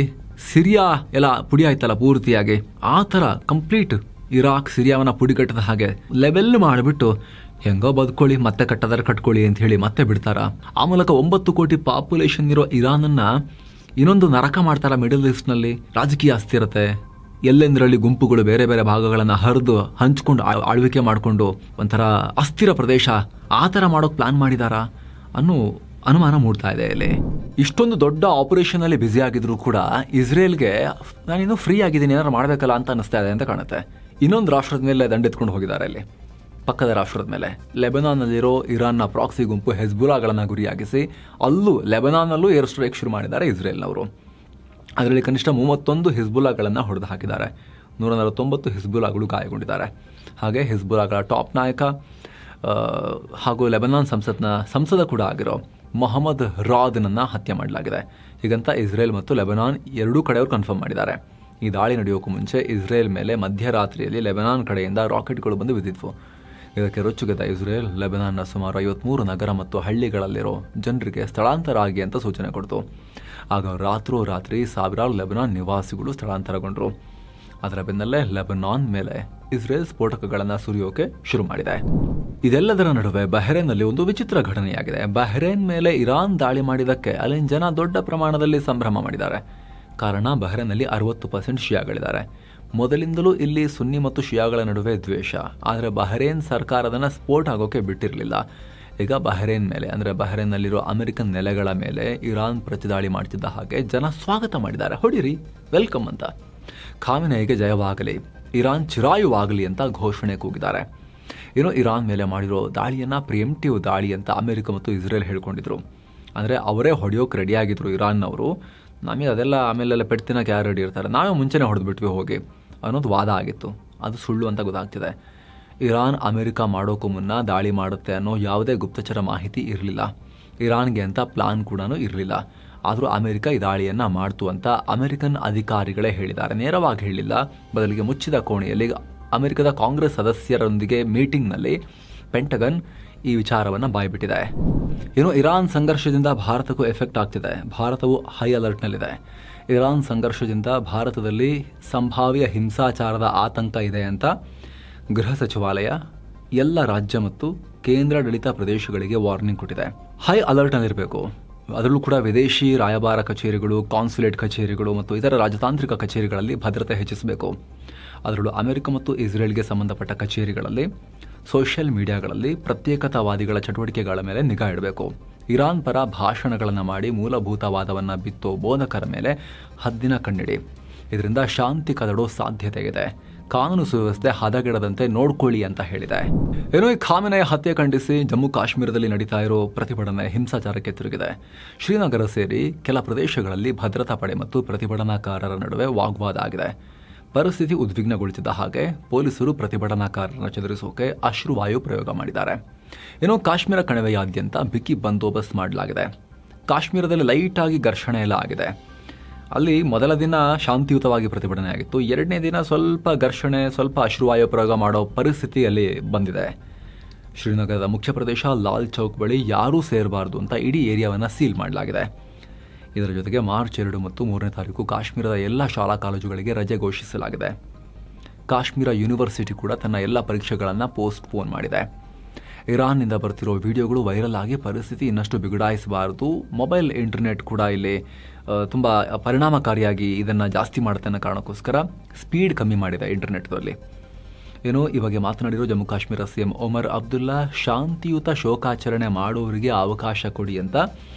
ಸಿರಿಯಾ ಎಲ್ಲ ಪುಡಿ ಆಯ್ತಲ್ಲ ಪೂರ್ತಿಯಾಗಿ, ಆ ಥರ ಕಂಪ್ಲೀಟ್ ಇರಾಕ್ ಸಿರಿಯಾವನ್ನ ಪುಡಿಗಟ್ಟದ ಹಾಗೆ ಲೆವೆಲ್ ಮಾಡಿಬಿಟ್ಟು ಹೆಂಗೋ ಬದುಕೊಳ್ಳಿ, ಮತ್ತೆ ಕಟ್ಟದಾರೆ ಕಟ್ಕೊಳ್ಳಿ ಅಂತ ಹೇಳಿ ಮತ್ತೆ ಬಿಡ್ತಾರ. ಆ ಮೂಲಕ 9 ಕೋಟಿ ಪಾಪ್ಯುಲೇಷನ್ ಇರೋ ಇರಾನನ್ನ ಇನ್ನೊಂದು ನರಕ ಮಾಡ್ತಾರ. ಮಿಡಲ್ ಈಸ್ಟ್ನಲ್ಲಿ ರಾಜಕೀಯ ಅಸ್ಥಿರತೆ, ಎಲ್ಲೆಂದರಲ್ಲಿ ಗುಂಪುಗಳು ಬೇರೆ ಬೇರೆ ಭಾಗಗಳನ್ನು ಹರಿದು ಹಂಚ್ಕೊಂಡು ಆಳ್ವಿಕೆ ಮಾಡಿಕೊಂಡು ಒಂಥರ ಅಸ್ಥಿರ ಪ್ರದೇಶ, ಆ ಥರ ಮಾಡೋಕೆ ಪ್ಲಾನ್ ಮಾಡಿದಾರ ಅನ್ನೋ ಅನುಮಾನ ಮೂಡ್ತಾ ಇದೆ ಇಲ್ಲಿ. ಇಷ್ಟೊಂದು ದೊಡ್ಡ ಆಪರೇಷನ್ ಅಲ್ಲಿ ಬ್ಯುಸಿ ಆಗಿದ್ರು ಕೂಡ ಇಸ್ರೇಲ್ಗೆ ನಾನಿನ್ನು ಫ್ರೀ ಆಗಿದ್ದೀನಿ, ಏನಾದ್ರು ಮಾಡಬೇಕಲ್ಲ ಅಂತ ಅನಿಸ್ತಾ ಇದೆ ಅಂತ ಕಾಣುತ್ತೆ. ಇನ್ನೊಂದು ರಾಷ್ಟ್ರದ ಮೇಲೆ ದಂಡೆತ್ಕೊಂಡು ಹೋಗಿದ್ದಾರೆ ಇಲ್ಲಿ, ಪಕ್ಕದ ರಾಷ್ಟ್ರದ ಮೇಲೆ. ಲೆಬನಾನ್ನಲ್ಲಿರೋ ಇರಾನ್ನ ಪ್ರಾಕ್ಸಿ ಗುಂಪು ಹೆಜ್ಬುಲಾಗಳನ್ನು ಗುರಿಯಾಗಿಸಿ ಅಲ್ಲೂ ಲೆಬನಾನ್ನಲ್ಲೂ ಏರ್ ಸ್ಟ್ರೈಕ್ ಶುರು ಮಾಡಿದ್ದಾರೆ ಇಸ್ರೇಲ್ನವರು. ಅದರಲ್ಲಿ ಕನಿಷ್ಠ 31 ಹಿಜ್ಬುಲಾಗಳನ್ನು ಹೊಡೆದು ಹಾಕಿದ್ದಾರೆ. 149 ಹಿಜ್ಬುಲಾಗಳು ಗಾಯಗೊಂಡಿದ್ದಾರೆ. ಹಾಗೆ ಹಿಜ್ಬುಲಾಗಳ ಟಾಪ್ ನಾಯಕ ಹಾಗೂ ಲೆಬನಾನ್ ಸಂಸದ ಕೂಡ ಆಗಿರೋ ಮೊಹಮ್ಮದ್ ರಾದ್ನನ್ನ ಹತ್ಯೆ ಮಾಡಲಾಗಿದೆ. ಹೀಗಂತ ಇಸ್ರೇಲ್ ಮತ್ತು ಲೆಬನಾನ್ ಎರಡೂ ಕಡೆಯವರು ಕನ್ಫರ್ಮ್ ಮಾಡಿದ್ದಾರೆ. ಈ ದಾಳಿ ನಡೆಯೋಕ್ಕೂ ಮುಂಚೆ ಇಸ್ರೇಲ್ ಮೇಲೆ ಮಧ್ಯರಾತ್ರಿಯಲ್ಲಿ ಲೆಬನಾನ್ ಕಡೆಯಿಂದ ರಾಕೆಟ್ಗಳು ಬಂದು ಬಿದ್ದಿದ್ವು. ಇದಕ್ಕೆ ರೊಚ್ಚುಗೆದ್ದ ಇಸ್ರೇಲ್ ಲೆಬನಾನ್ನ ಸುಮಾರು 53 ನಗರ ಮತ್ತು ಹಳ್ಳಿಗಳಲ್ಲಿರೋ ಜನರಿಗೆ ಸ್ಥಳಾಂತರ ಆಗಿ ಅಂತ ಸೂಚನೆ ಕೊಡ್ತು. ಆಗ ರಾತ್ರೋರಾತ್ರಿ ಸಾವಿರಾರು ಲೆಬನಾನ್ ನಿವಾಸಿಗಳು ಸ್ಥಳಾಂತರಗೊಂಡರು. ಅದರ ಬೆನ್ನಲ್ಲೇ ಲೆಬನಾನ್ ಮೇಲೆ ಇಸ್ರೇಲ್ ಸ್ಫೋಟಕಗಳನ್ನು ಸುರಿಯೋಕೆ ಶುರು ಮಾಡಿದೆ. ಇದೆಲ್ಲದರ ನಡುವೆ ಬಹ್ರೇನ್ನಲ್ಲಿ ಒಂದು ವಿಚಿತ್ರ ಘಟನೆಯಾಗಿದೆ. ಬಹ್ರೇನ್ ಮೇಲೆ ಇರಾನ್ ದಾಳಿ ಮಾಡಿದ್ದಕ್ಕೆ ಅಲ್ಲಿನ ಜನ ದೊಡ್ಡ ಪ್ರಮಾಣದಲ್ಲಿ ಸಂಭ್ರಮ ಮಾಡಿದ್ದಾರೆ. ಕಾರಣ ಬಹ್ರೇನ್ನಲ್ಲಿ 60% ಶಿಯಾಗಳಿದ್ದಾರೆ. ಮೊದಲಿಂದಲೂ ಇಲ್ಲಿ ಸುನ್ನಿ ಮತ್ತು ಶಿಯಾಗಳ ನಡುವೆ ದ್ವೇಷ. ಆದರೆ ಬಹ್ರೇನ್ ಸರ್ಕಾರ ಅದನ್ನು ಸ್ಫೋಟ ಆಗೋಕೆ ಬಿಟ್ಟಿರಲಿಲ್ಲ. ಈಗ ಬಹ್ರೇನ್ ಮೇಲೆ ಅಂದರೆ ಬಹ್ರೇನ್ನಲ್ಲಿರೋ ಅಮೆರಿಕನ್ ನೆಲೆಗಳ ಮೇಲೆ ಇರಾನ್ ಪ್ರತಿದಾಳಿ ಮಾಡ್ತಿದ್ದ ಹಾಗೆ ಜನ ಸ್ವಾಗತ ಮಾಡಿದ್ದಾರೆ. ಹೊಡಿರಿ, ವೆಲ್ಕಮ್ ಅಂತ. ಖಾಮೆನೇಯಿಗೆ ಜಯವಾಗಲಿ, ಇರಾನ್ ಚಿರಾಯುವಾಗಲಿ ಅಂತ ಘೋಷಣೆ ಕೂಗಿದ್ದಾರೆ. ಏನೋ ಇರಾನ್ ಮೇಲೆ ಮಾಡಿರೋ ದಾಳಿಯನ್ನು ಪ್ರಿಯೆಂಪ್ಟಿವ್ ದಾಳಿ ಅಂತ ಅಮೆರಿಕ ಮತ್ತು ಇಸ್ರೇಲ್ ಹೇಳ್ಕೊಂಡಿದ್ರು. ಅಂದರೆ ಅವರೇ ಹೊಡೆಯೋಕೆ ರೆಡಿಯಾಗಿದ್ರು ಇರಾನ್ನವರು. ನಮಗೆ ಅದೆಲ್ಲ ಆಮೇಲೆಲ್ಲ ಪೆಡ್ತಿನಕ್ಕೆ ಯಾರು ರೆಡಿ ಇರ್ತಾರೆ, ನಾವೇ ಮುಂಚೆನೇ ಹೊಡೆದ್ಬಿಟ್ವಿ ಹೋಗಿ ಅನ್ನೋದು ವಾದ ಆಗಿತ್ತು. ಅದು ಸುಳ್ಳು ಅಂತ ಗೊತ್ತಾಗ್ತಿದೆ. ಇರಾನ್ ಅಮೆರಿಕ ಮಾಡೋಕ್ಕೂ ಮುನ್ನ ದಾಳಿ ಮಾಡುತ್ತೆ ಅನ್ನೋ ಯಾವುದೇ ಗುಪ್ತಚರ ಮಾಹಿತಿ ಇರಲಿಲ್ಲ. ಇರಾನ್ಗೆ ಅಂತ ಪ್ಲಾನ್ ಕೂಡ ಇರಲಿಲ್ಲ. ಆದರೂ ಅಮೆರಿಕ ಈ ದಾಳಿಯನ್ನು ಮಾಡ್ತು ಅಂತ ಅಮೆರಿಕನ್ ಅಧಿಕಾರಿಗಳೇ ಹೇಳಿದ್ದಾರೆ. ನೇರವಾಗಿ ಹೇಳಿಲ್ಲ, ಬದಲಿಗೆ ಮುಚ್ಚಿದ ಕೋಣೆಯಲ್ಲಿ ಅಮೆರಿಕದ ಕಾಂಗ್ರೆಸ್ ಸದಸ್ಯರೊಂದಿಗೆ ಮೀಟಿಂಗ್ನಲ್ಲಿ ಪೆಂಟಗನ್ ಈ ವಿಚಾರವನ್ನು ಬಾಯ್ಬಿಟ್ಟಿದೆ. ಏನು ಇರಾನ್ ಸಂಘರ್ಷದಿಂದ ಭಾರತಕ್ಕೂ ಎಫೆಕ್ಟ್ ಆಗ್ತಿದೆ. ಭಾರತವು ಹೈ ಅಲರ್ಟ್ನಲ್ಲಿದೆ. ಇರಾನ್ ಸಂಘರ್ಷದಿಂದ ಭಾರತದಲ್ಲಿ ಸಂಭಾವ್ಯ ಹಿಂಸಾಚಾರದ ಆತಂಕ ಇದೆ ಅಂತ ಗೃಹ ಸಚಿವಾಲಯ ಎಲ್ಲ ರಾಜ್ಯ ಮತ್ತು ಕೇಂದ್ರಾಡಳಿತ ಪ್ರದೇಶಗಳಿಗೆ ವಾರ್ನಿಂಗ್ ಕೊಟ್ಟಿದೆ. ಹೈ ಅಲರ್ಟ್ನಲ್ಲಿರಬೇಕು. ಅದರಲ್ಲೂ ಕೂಡ ವಿದೇಶಿ ರಾಯಭಾರ ಕಚೇರಿಗಳು, ಕಾನ್ಸುಲೇಟ್ ಕಚೇರಿಗಳು ಮತ್ತು ಇತರ ರಾಜತಾಂತ್ರಿಕ ಕಚೇರಿಗಳಲ್ಲಿ ಭದ್ರತೆ ಹೆಚ್ಚಿಸಬೇಕು. ಅದರಲ್ಲೂ ಅಮೆರಿಕ ಮತ್ತು ಇಸ್ರೇಲ್ಗೆ ಸಂಬಂಧಪಟ್ಟ ಕಚೇರಿಗಳಲ್ಲಿ, ಸೋಷಿಯಲ್ ಮೀಡಿಯಾಗಳಲ್ಲಿ ಪ್ರತ್ಯೇಕತಾವಾದಿಗಳ ಚಟುವಟಿಕೆಗಳ ಮೇಲೆ ನಿಗಾ ಇಡಬೇಕು. ಇರಾನ್ ಪರ ಭಾಷಣಗಳನ್ನು ಮಾಡಿ ಮೂಲಭೂತವಾದವನ್ನು ಬಿತ್ತೋ ಬೋಧಕರ ಮೇಲೆ ಹದ್ದಿನ ಕಣ್ಣಿಡಿ. ಇದರಿಂದ ಶಾಂತಿ ಕದಡೋ ಸಾಧ್ಯತೆ ಇದೆ. ಕಾನೂನು ಸುವ್ಯವಸ್ಥೆ ಹದಗೆಡದಂತೆ ನೋಡ್ಕೊಳ್ಳಿ ಅಂತ ಹೇಳಿದೆ. ಏನೋ ಈ ಖಾಮೆನೇಯಿ ಹತ್ಯೆ ಖಂಡಿಸಿ ಜಮ್ಮು ಕಾಶ್ಮೀರದಲ್ಲಿ ನಡೀತಾ ಇರೋ ಪ್ರತಿಭಟನೆ ಹಿಂಸಾಚಾರಕ್ಕೆ ತಿರುಗಿದೆ. ಶ್ರೀನಗರ ಸೇರಿ ಕೆಲ ಪ್ರದೇಶಗಳಲ್ಲಿ ಭದ್ರತಾ ಪಡೆ ಮತ್ತು ಪ್ರತಿಭಟನಾಕಾರರ ನಡುವೆ ವಾಗ್ವಾದ ಆಗಿದೆ. ಪರಿಸ್ಥಿತಿ ಉದ್ವಿಗ್ನಗೊಳಿಸಿದ ಹಾಗೆ ಪೊಲೀಸರು ಪ್ರತಿಭಟನಾಕಾರರನ್ನು ಚದುರಿಸೋಕೆ ಅಶ್ರುವಾಯು ಪ್ರಯೋಗ ಮಾಡಿದ್ದಾರೆ. ಏನೋ ಕಾಶ್ಮೀರ ಕಣಿವೆಯಾದ್ಯಂತ ಬಿಗಿ ಬಂದೋಬಸ್ತ್ ಮಾಡಲಾಗಿದೆ. ಕಾಶ್ಮೀರದಲ್ಲಿ ಲೈಟಾಗಿ ಘರ್ಷಣೆ ಎಲ್ಲ ಆಗಿದೆ. ಅಲ್ಲಿ ಮೊದಲ ದಿನ ಶಾಂತಿಯುತವಾಗಿ ಪ್ರತಿಭಟನೆ ಆಗಿತ್ತು. ಎರಡನೇ ದಿನ ಸ್ವಲ್ಪ ಘರ್ಷಣೆ, ಸ್ವಲ್ಪ ಅಶ್ರುವಾಯು ಪ್ರಯೋಗ ಮಾಡೋ ಪರಿಸ್ಥಿತಿಯಲ್ಲಿ ಬಂದಿದೆ. ಶ್ರೀನಗರದ ಮುಖ್ಯ ಪ್ರದೇಶ ಲಾಲ್ ಚೌಕ್ ಬಳಿ ಯಾರೂ ಸೇರಬಾರ್ದು ಅಂತ ಇಡೀ ಏರಿಯಾವನ್ನು ಸೀಲ್ ಮಾಡಲಾಗಿದೆ. ಇದರ ಜೊತೆಗೆ ಮಾರ್ಚ್ 2 ಮತ್ತು 3ನೇ ತಾರೀಕು ಕಾಶ್ಮೀರದ ಎಲ್ಲ ಶಾಲಾ ಕಾಲೇಜುಗಳಿಗೆ ರಜೆ ಘೋಷಿಸಲಾಗಿದೆ. ಕಾಶ್ಮೀರ ಯೂನಿವರ್ಸಿಟಿ ಕೂಡ ತನ್ನ ಎಲ್ಲ ಪರೀಕ್ಷೆಗಳನ್ನು ಪೋಸ್ಟ್ಪೋನ್ ಮಾಡಿದೆ. ಇರಾನ್ನಿಂದ ಬರ್ತಿರೋ ವಿಡಿಯೋಗಳು ವೈರಲ್ ಆಗಿ ಪರಿಸ್ಥಿತಿ ಇನ್ನಷ್ಟು ಬಿಗಡಾಯಿಸಬಾರದು. ಮೊಬೈಲ್ ಇಂಟರ್ನೆಟ್ ಕೂಡ ಇಲ್ಲಿ ತುಂಬ ಪರಿಣಾಮಕಾರಿಯಾಗಿ ಇದನ್ನು ಜಾಸ್ತಿ ಮಾಡುತ್ತೆ ಅನ್ನೋ ಕಾರಣಕ್ಕೋಸ್ಕರ ಸ್ಪೀಡ್ ಕಮ್ಮಿ ಮಾಡಿದೆ ಇಂಟರ್ನೆಟ್ನಲ್ಲಿ. ಏನೋ ಈ ಬಗ್ಗೆ ಮಾತನಾಡಿರೋ ಜಮ್ಮು ಕಾಶ್ಮೀರ ಸಿಎಂ ಒಮರ್ ಅಬ್ದುಲ್ಲಾ, ಶಾಂತಿಯುತ ಶೋಕಾಚರಣೆ ಮಾಡೋರಿಗೆ ಅವಕಾಶ ಕೊಡಿ ಅಂತ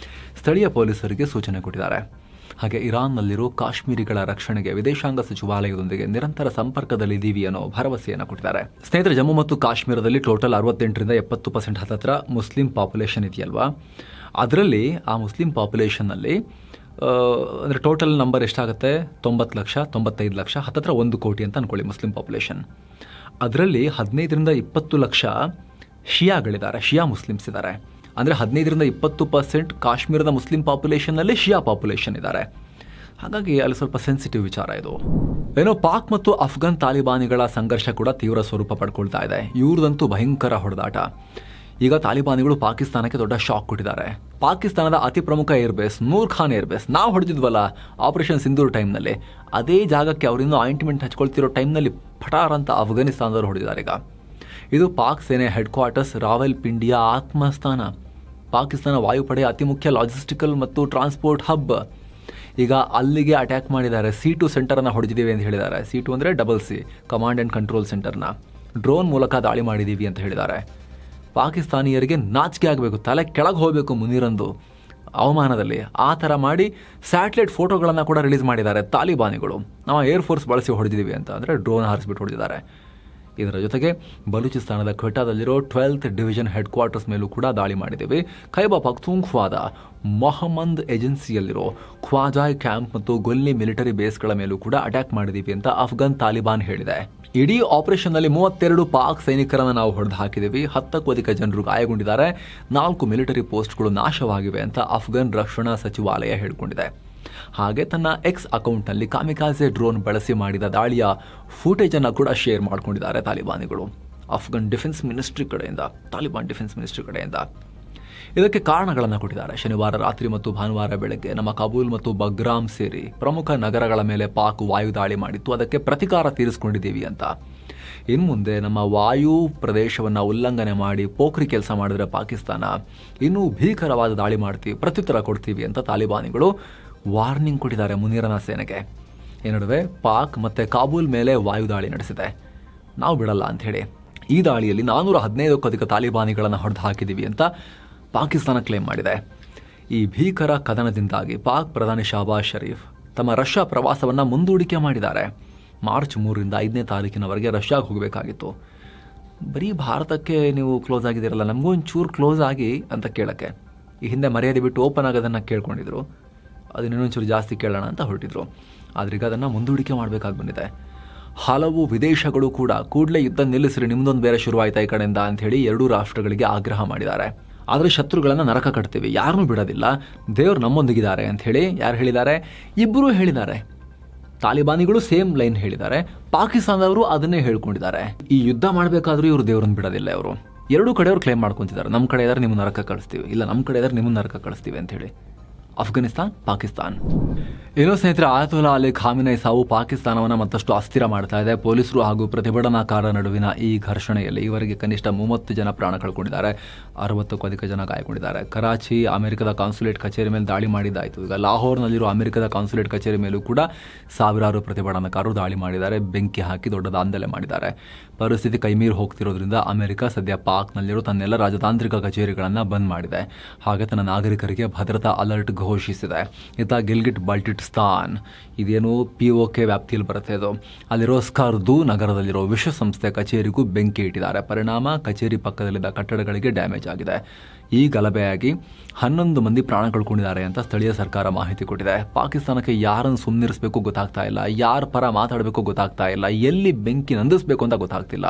ಸ್ಥಳೀಯ ಪೊಲೀಸರಿಗೆ ಸೂಚನೆ ಕೊಟ್ಟಿದ್ದಾರೆ. ಹಾಗೆ ಇರಾನ್ನಲ್ಲಿರೋ ಕಾಶ್ಮೀರಿಗಳ ರಕ್ಷಣೆಗೆ ವಿದೇಶಾಂಗ ಸಚಿವಾಲಯದೊಂದಿಗೆ ನಿರಂತರ ಸಂಪರ್ಕದಲ್ಲಿದ್ದೀವಿ ಅನ್ನೋ ಭರವಸೆಯನ್ನು ಕೊಟ್ಟಿದ್ದಾರೆ. ಸ್ನೇಹಿತರೆ, ಜಮ್ಮು ಮತ್ತು ಕಾಶ್ಮೀರದಲ್ಲಿ ಟೋಟಲ್ 68ರಿಂದ 70% ಹತ್ತತ್ರ ಮುಸ್ಲಿಂ ಪಾಪ್ಯುಲೇಷನ್ ಇದೆಯಲ್ವಾ, ಅದರಲ್ಲಿ ಆ ಮುಸ್ಲಿಂ ಪಾಪ್ಯುಲೇಷನ್ನಲ್ಲಿ ಅಂದರೆ ಟೋಟಲ್ ನಂಬರ್ ಎಷ್ಟಾಗುತ್ತೆ, 90 ಲಕ್ಷ 95 ಲಕ್ಷ, ಹತ್ತತ್ರ 1 ಕೋಟಿ ಅಂತ ಅಂದ್ಕೊಳ್ಳಿ ಮುಸ್ಲಿಂ ಪಾಪ್ಯುಲೇಷನ್. ಅದರಲ್ಲಿ 15ರಿಂದ 20 ಲಕ್ಷ ಶಿಯಾಗಳಿದ್ದಾರೆ, ಶಿಯಾ ಮುಸ್ಲಿಮ್ಸ್ ಇದ್ದಾರೆ. ಅಂದರೆ 15ರಿಂದ 20% ಕಾಶ್ಮೀರದ ಮುಸ್ಲಿಂ ಪಾಪ್ಯುಲೇಷನ್ನಲ್ಲಿ ಶಿಯಾ ಪಾಪ್ಯುಲೇಷನ್ ಇದ್ದಾರೆ. ಹಾಗಾಗಿ ಅಲ್ಲಿ ಸ್ವಲ್ಪ ಸೆನ್ಸಿಟಿವ್ ವಿಚಾರ ಇದು. ಏನೋ ಪಾಕ್ ಮತ್ತು ಅಫ್ಘಾನ್ ತಾಲಿಬಾನಿಗಳ ಸಂಘರ್ಷ ಕೂಡ ತೀವ್ರ ಸ್ವರೂಪ ಪಡ್ಕೊಳ್ತಾ ಇದೆ. ಇವ್ರದಂತೂ ಭಯಂಕರ ಹೊಡೆದಾಟ. ಈಗ ತಾಲಿಬಾನಿಗಳು ಪಾಕಿಸ್ತಾನಕ್ಕೆ ದೊಡ್ಡ ಶಾಕ್ ಕೊಟ್ಟಿದ್ದಾರೆ. ಪಾಕಿಸ್ತಾನದ ಅತಿ ಪ್ರಮುಖ ಏರ್ಬೇಸ್ ನೂರ್ ಖಾನ್ ಏರ್ಬೇಸ್, ನಾವು ಹೊಡೆದಿದ್ವಲ್ಲ ಆಪರೇಷನ್ ಸಿಂಧೂರ್ ಟೈಮ್ನಲ್ಲಿ, ಅದೇ ಜಾಗಕ್ಕೆ ಅವರಿನ್ನೂ ಆಯಿಂಟ್ಮೆಂಟ್ ಹಚ್ಕೊಳ್ತಿರೋ ಟೈಮ್ನಲ್ಲಿ ಪಟಾರ್ ಅಂತ ಅಫ್ಘಾನಿಸ್ತಾನದವರು ಹೊಡೆದಿದ್ದಾರೆ. ಈಗ ಇದು ಪಾಕ್ ಸೇನೆ ಹೆಡ್ ಕ್ವಾರ್ಟರ್ಸ್ ರಾವಲ್ಪಿಂಡಿಯ ಆತ್ಮಸ್ಥಾನ. ಪಾಕಿಸ್ತಾನ ವಾಯುಪಡೆಯ ಅತಿ ಮುಖ್ಯ ಲಾಜಿಸ್ಟಿಕಲ್ ಮತ್ತು ಟ್ರಾನ್ಸ್ಪೋರ್ಟ್ ಹಬ್. ಈಗ ಅಲ್ಲಿಗೆ ಅಟ್ಯಾಕ್ ಮಾಡಿದ್ದಾರೆ. C2 ಸೆಂಟರನ್ನು ಹೊಡೆದಿದ್ದೀವಿ ಅಂತ ಹೇಳಿದ್ದಾರೆ. C2 ಅಂದರೆ C ಕಮಾಂಡ್ ಆ್ಯಂಡ್ ಕಂಟ್ರೋಲ್ ಸೆಂಟರ್ನ ಡ್ರೋನ್ ಮೂಲಕ ದಾಳಿ ಮಾಡಿದ್ದೀವಿ ಅಂತ ಹೇಳಿದ್ದಾರೆ. ಪಾಕಿಸ್ತಾನಿಯರಿಗೆ ನಾಚಿಕೆ ಆಗಬೇಕು, ತಲೆ ಕೆಳಗೆ ಹೋಗಬೇಕು ಮುನೀರಂದು ಅವಮಾನದಲ್ಲಿ. ಆ ಥರ ಮಾಡಿ ಸ್ಯಾಟಲೈಟ್ ಫೋಟೋಗಳನ್ನು ಕೂಡ ರಿಲೀಸ್ ಮಾಡಿದ್ದಾರೆ ತಾಲಿಬಾನಿಗಳು. ನಾವು ಏರ್ಫೋರ್ಸ್ ಬಳಸಿ ಹೊಡೆದಿದ್ದೀವಿ ಅಂತ, ಅಂದರೆ ಡ್ರೋನ್ ಹಾರಿಸ್ಬಿಟ್ಟು ಹೊಡೆದಿದ್ದಾರೆ. ಇದರ ಜೊತೆಗೆ ಬಲೂಚಿಸ್ತಾನದ ಕ್ವೆಟಾದಲ್ಲಿರೋ 12th ಡಿವಿಷನ್ ಹೆಡ್ ಕ್ವಾರ್ಟರ್ಸ್ ಮೇಲೂ ಕೂಡ ದಾಳಿ ಮಾಡಿದ್ದೀವಿ. ಖೈಬಾ ಪಖ್ತೂನ್ಖ್ವಾದ ಮೊಹಮ್ಮದ್ ಏಜೆನ್ಸಿಯಲ್ಲಿರೋ ಖ್ವಾಜಾಯ್ ಕ್ಯಾಂಪ್ ಮತ್ತು ಗೊಲ್ಲಿ ಮಿಲಿಟರಿ ಬೇಸ್ಗಳ ಮೇಲೂ ಕೂಡ ಅಟ್ಯಾಕ್ ಮಾಡಿದ್ದೀವಿ ಅಂತ ಅಫ್ಘಾನ್ ತಾಲಿಬಾನ್ ಹೇಳಿದೆ. ಇಡೀ ಆಪರೇಷನ್ನಲ್ಲಿ 32 ಪಾಕ್ ಸೈನಿಕರನ್ನು ನಾವು ಹೊಡೆದು ಹಾಕಿದ್ದೀವಿ. 10ಕ್ಕೂ ಅಧಿಕ ಜನರು ಗಾಯಗೊಂಡಿದ್ದಾರೆ. 4 ಮಿಲಿಟರಿ ಪೋಸ್ಟ್ಗಳು ನಾಶವಾಗಿವೆ ಅಂತ ಅಫ್ಘಾನ್ ರಕ್ಷಣಾ ಸಚಿವಾಲಯ ಹೇಳಿಕೊಂಡಿದೆ. ಹಾಗೆ ತನ್ನ ಎಕ್ಸ್ ಅಕೌಂಟ್ನಲ್ಲಿ ಕಾಮಿಕಾಜೆ ಡ್ರೋನ್ ಬಳಸಿ ಮಾಡಿದ ದಾಳಿಯ ಫೂಟೇಜನ್ನು ಕೂಡ ಶೇರ್ ಮಾಡಿಕೊಂಡಿದ್ದಾರೆ ತಾಲಿಬಾನಿಗಳು. ಅಫ್ಘಾನ್ ಡಿಫೆನ್ಸ್ ಮಿನಿಸ್ಟ್ರಿ ಕಡೆಯಿಂದ, ತಾಲಿಬಾನ್ ಡಿಫೆನ್ಸ್ ಮಿನಿಸ್ಟ್ರಿ ಕಡೆಯಿಂದ ಇದಕ್ಕೆ ಕಾರಣಗಳನ್ನು ಕೊಟ್ಟಿದ್ದಾರೆ. ಶನಿವಾರ ರಾತ್ರಿ ಮತ್ತು ಭಾನುವಾರ ಬೆಳಗ್ಗೆ ನಮ್ಮ ಕಾಬೂಲ್ ಮತ್ತು ಬಗ್ರಾಮ್ ಸೇರಿ ಪ್ರಮುಖ ನಗರಗಳ ಮೇಲೆ ಪಾಕ್ ವಾಯು ದಾಳಿ ಮಾಡಿತ್ತು, ಅದಕ್ಕೆ ಪ್ರತಿಕಾರ ತೀರಿಸಿಕೊಂಡಿದ್ದೀವಿ ಅಂತ. ಇನ್ನು ಮುಂದೆ ನಮ್ಮ ವಾಯು ಪ್ರದೇಶವನ್ನು ಉಲ್ಲಂಘನೆ ಮಾಡಿ ಪೋಖ್ರಿ ಕೆಲಸ ಮಾಡಿದ್ರೆ ಪಾಕಿಸ್ತಾನ ಇನ್ನೂ ಭೀಕರವಾದ ದಾಳಿ ಮಾಡ್ತೀವಿ, ಪ್ರತ್ಯುತ್ತರ ಕೊಡ್ತೀವಿ ಅಂತ ತಾಲಿಬಾನಿಗಳು ವಾರ್ನಿಂಗ್ ಕೊಟ್ಟಿದ್ದಾರೆ ಮುನೀರನ ಸೇನೆಗೆ. ಈ ನಡುವೆ ಪಾಕ್ ಮತ್ತು ಕಾಬೂಲ್ ಮೇಲೆ ವಾಯು ದಾಳಿ ನಡೆಸಿದೆ, ನಾವು ಬಿಡಲ್ಲ ಅಂಥೇಳಿ. ಈ ದಾಳಿಯಲ್ಲಿ 415ಕ್ಕೂ ಅಧಿಕ ತಾಲಿಬಾನಿಗಳನ್ನು ಹೊಡೆದು ಹಾಕಿದ್ದೀವಿ ಅಂತ ಪಾಕಿಸ್ತಾನ ಕ್ಲೇಮ್ ಮಾಡಿದೆ. ಈ ಭೀಕರ ಕದನದಿಂದಾಗಿ ಪಾಕ್ ಪ್ರಧಾನಿ ಶಹಬಾಜ್ ಶರೀಫ್ ತಮ್ಮ ರಷ್ಯಾ ಪ್ರವಾಸವನ್ನು ಮುಂದೂಡಿಕೆ ಮಾಡಿದ್ದಾರೆ. ಮಾರ್ಚ್ 3ರಿಂದ 5ನೇ ತಾರೀಕಿನವರೆಗೆ ರಷ್ಯಾಗೆ ಹೋಗಬೇಕಾಗಿತ್ತು. ಬರೀ ಭಾರತಕ್ಕೆ ನೀವು ಕ್ಲೋಸ್ ಆಗಿದ್ದೀರಲ್ಲ, ನಮಗೂ ಒಂಚೂರು ಕ್ಲೋಸ್ ಆಗಿ ಅಂತ ಕೇಳೋಕ್ಕೆ. ಈ ಹಿಂದೆ ಮರ್ಯಾದೆ ಬಿಟ್ಟು ಓಪನ್ ಆಗೋದನ್ನು ಕೇಳ್ಕೊಂಡಿದ್ರು, ಅದನ್ನ ಇನ್ನೊಂಚೂರು ಜಾಸ್ತಿ ಕೇಳೋಣ ಅಂತ ಹೊರಟಿದ್ರು. ಆದ್ರೀಗ ಅದನ್ನು ಮುಂದೂಡಿಕೆ ಮಾಡಬೇಕಾಗಿ ಬಂದಿದೆ. ಹಲವು ವಿದೇಶಗಳು ಕೂಡ ಕೂಡಲೇ ಯುದ್ಧ ನಿಲ್ಲಿಸ್ರಿ, ನಿಮ್ದೊಂದು ಬೇರೆ ಶುರುವಾಯ್ತಾ ಈ ಕಡೆಯಿಂದ ಅಂಥೇಳಿ ಎರಡೂ ರಾಷ್ಟ್ರಗಳಿಗೆ ಆಗ್ರಹ ಮಾಡಿದ್ದಾರೆ. ಆದರೆ ಶತ್ರುಗಳನ್ನು ನರಕ ಕಟ್ತೀವಿ, ಯಾರನ್ನೂ ಬಿಡೋದಿಲ್ಲ, ದೇವರು ನಮ್ಮೊಂದಿಗಿದ್ದಾರೆ ಅಂಥೇಳಿ ಯಾರು ಹೇಳಿದ್ದಾರೆ? ಇಬ್ಬರೂ ಹೇಳಿದ್ದಾರೆ. ತಾಲಿಬಾನಿಗಳು ಸೇಮ್ ಲೈನ್ ಹೇಳಿದ್ದಾರೆ, ಪಾಕಿಸ್ತಾನದವರು ಅದನ್ನೇ ಹೇಳ್ಕೊಂಡಿದ್ದಾರೆ. ಈ ಯುದ್ಧ ಮಾಡಬೇಕಾದ್ರೂ ಇವರು ದೇವ್ರನ್ನ ಬಿಡೋದಿಲ್ಲ. ಇವರು ಎರಡೂ ಕಡೆಯವರು ಕ್ಲೇಮ್ ಮಾಡ್ಕೊತಿದ್ದಾರೆ, ನಮ್ಮ ಕಡೆ ಇದ್ದಾರೆ ನಿಮ್ಮ ನರಕ ಕಳಿಸ್ತೀವಿ, ಇಲ್ಲ ನಮ್ಮ ಕಡೆ ಇದ್ದಾರೆ ನಿಮ್ಮ ನರಕ ಕಳಿಸ್ತೀವಿ ಅಂಥೇಳಿ. ಅಫ್ಘಾನಿಸ್ತಾನ್, ಪಾಕಿಸ್ತಾನ್. ಏನೋ ಸ್ನೇಹಿತರೆ, ಆಯತುಲ್ಲಾ ಅಲಿ ಖಾಮಿನೈ ಸಾವು ಪಾಕಿಸ್ತಾನವನ್ನು ಮತ್ತಷ್ಟು ಅಸ್ಥಿರ ಮಾಡ್ತಾ ಇದೆ. ಪೊಲೀಸರು ಹಾಗೂ ಪ್ರತಿಭಟನಾಕಾರರ ನಡುವಿನ ಈ ಘರ್ಷಣೆಯಲ್ಲಿ ಈವರೆಗೆ ಕನಿಷ್ಠ 30 ಜನ ಪ್ರಾಣ ಕಳ್ಕೊಂಡಿದ್ದಾರೆ, 60ಕ್ಕೂ ಅಧಿಕ ಜನ ಗಾಯಗೊಂಡಿದ್ದಾರೆ. ಕರಾಚಿ ಅಮೆರಿಕದ ಕಾನ್ಸುಲೇಟ್ ಕಚೇರಿ ಮೇಲೆ ದಾಳಿ ಮಾಡಿದ್ದಾಯಿತು. ಈಗ ಲಾಹೋರ್ನಲ್ಲಿರುವ ಅಮೆರಿಕದ ಕಾನ್ಸುಲೇಟ್ ಕಚೇರಿ ಮೇಲೂ ಕೂಡ ಸಾವಿರಾರು ಪ್ರತಿಭಟನಾಕಾರರು ದಾಳಿ ಮಾಡಿದ್ದಾರೆ, ಬೆಂಕಿ ಹಾಕಿ ದೊಡ್ಡ ದಾಂಧಲೆ ಮಾಡಿದ್ದಾರೆ. ಪರಿಸ್ಥಿತಿ ಕೈಮೀರಿ ಹೋಗ್ತಿರೋದ್ರಿಂದ ಅಮೆರಿಕ ಸದ್ಯ ಪಾಕ್ನಲ್ಲಿರೋ ತನ್ನೆಲ್ಲ ರಾಜತಾಂತ್ರಿಕ ಕಚೇರಿಗಳನ್ನು ಬಂದ್ ಮಾಡಿದೆ. ಹಾಗೆ ತನ್ನ ನಾಗರಿಕರಿಗೆ ಭದ್ರತಾ ಅಲರ್ಟ್ ಘೋಷಿಸಿದೆ. ಇತ್ತ ಗಿಲ್ಗಿಟ್ ಬಾಲ್ಟಿಸ್ತಾನ್, ಇದೇನು POK ವ್ಯಾಪ್ತಿಯಲ್ಲಿ ಬರುತ್ತೆ, ಇದು ಅಲ್ಲಿರೋ ಸ್ಕರ್ದು ನಗರದಲ್ಲಿರೋ ವಿಶ್ವಸಂಸ್ಥೆ ಕಚೇರಿಗೂ ಬೆಂಕಿ ಇಟ್ಟಿದ್ದಾರೆ. ಪರಿಣಾಮ ಕಚೇರಿ ಪಕ್ಕದಲ್ಲಿದ್ದ ಕಟ್ಟಡಗಳಿಗೆ ಡ್ಯಾಮೇಜ್ ಆಗಿದೆ. ಈ ಗಲಭೆಯಾಗಿ 11 ಮಂದಿ ಪ್ರಾಣ ಕಳ್ಕೊಂಡಿದ್ದಾರೆ ಅಂತ ಸ್ಥಳೀಯ ಸರ್ಕಾರ ಮಾಹಿತಿ ಕೊಟ್ಟಿದೆ. ಪಾಕಿಸ್ತಾನಕ್ಕೆ ಯಾರನ್ನು ಸುಮ್ಮನಿರಿಸಬೇಕು ಗೊತ್ತಾಗ್ತಾ ಇಲ್ಲ, ಯಾರ ಪರ ಮಾತಾಡಬೇಕು ಗೊತ್ತಾಗ್ತಾ ಇಲ್ಲ, ಎಲ್ಲಿ ಬೆಂಕಿ ನಂದಿಸಬೇಕು ಅಂತ ಗೊತ್ತಾಗ್ತಿಲ್ಲ.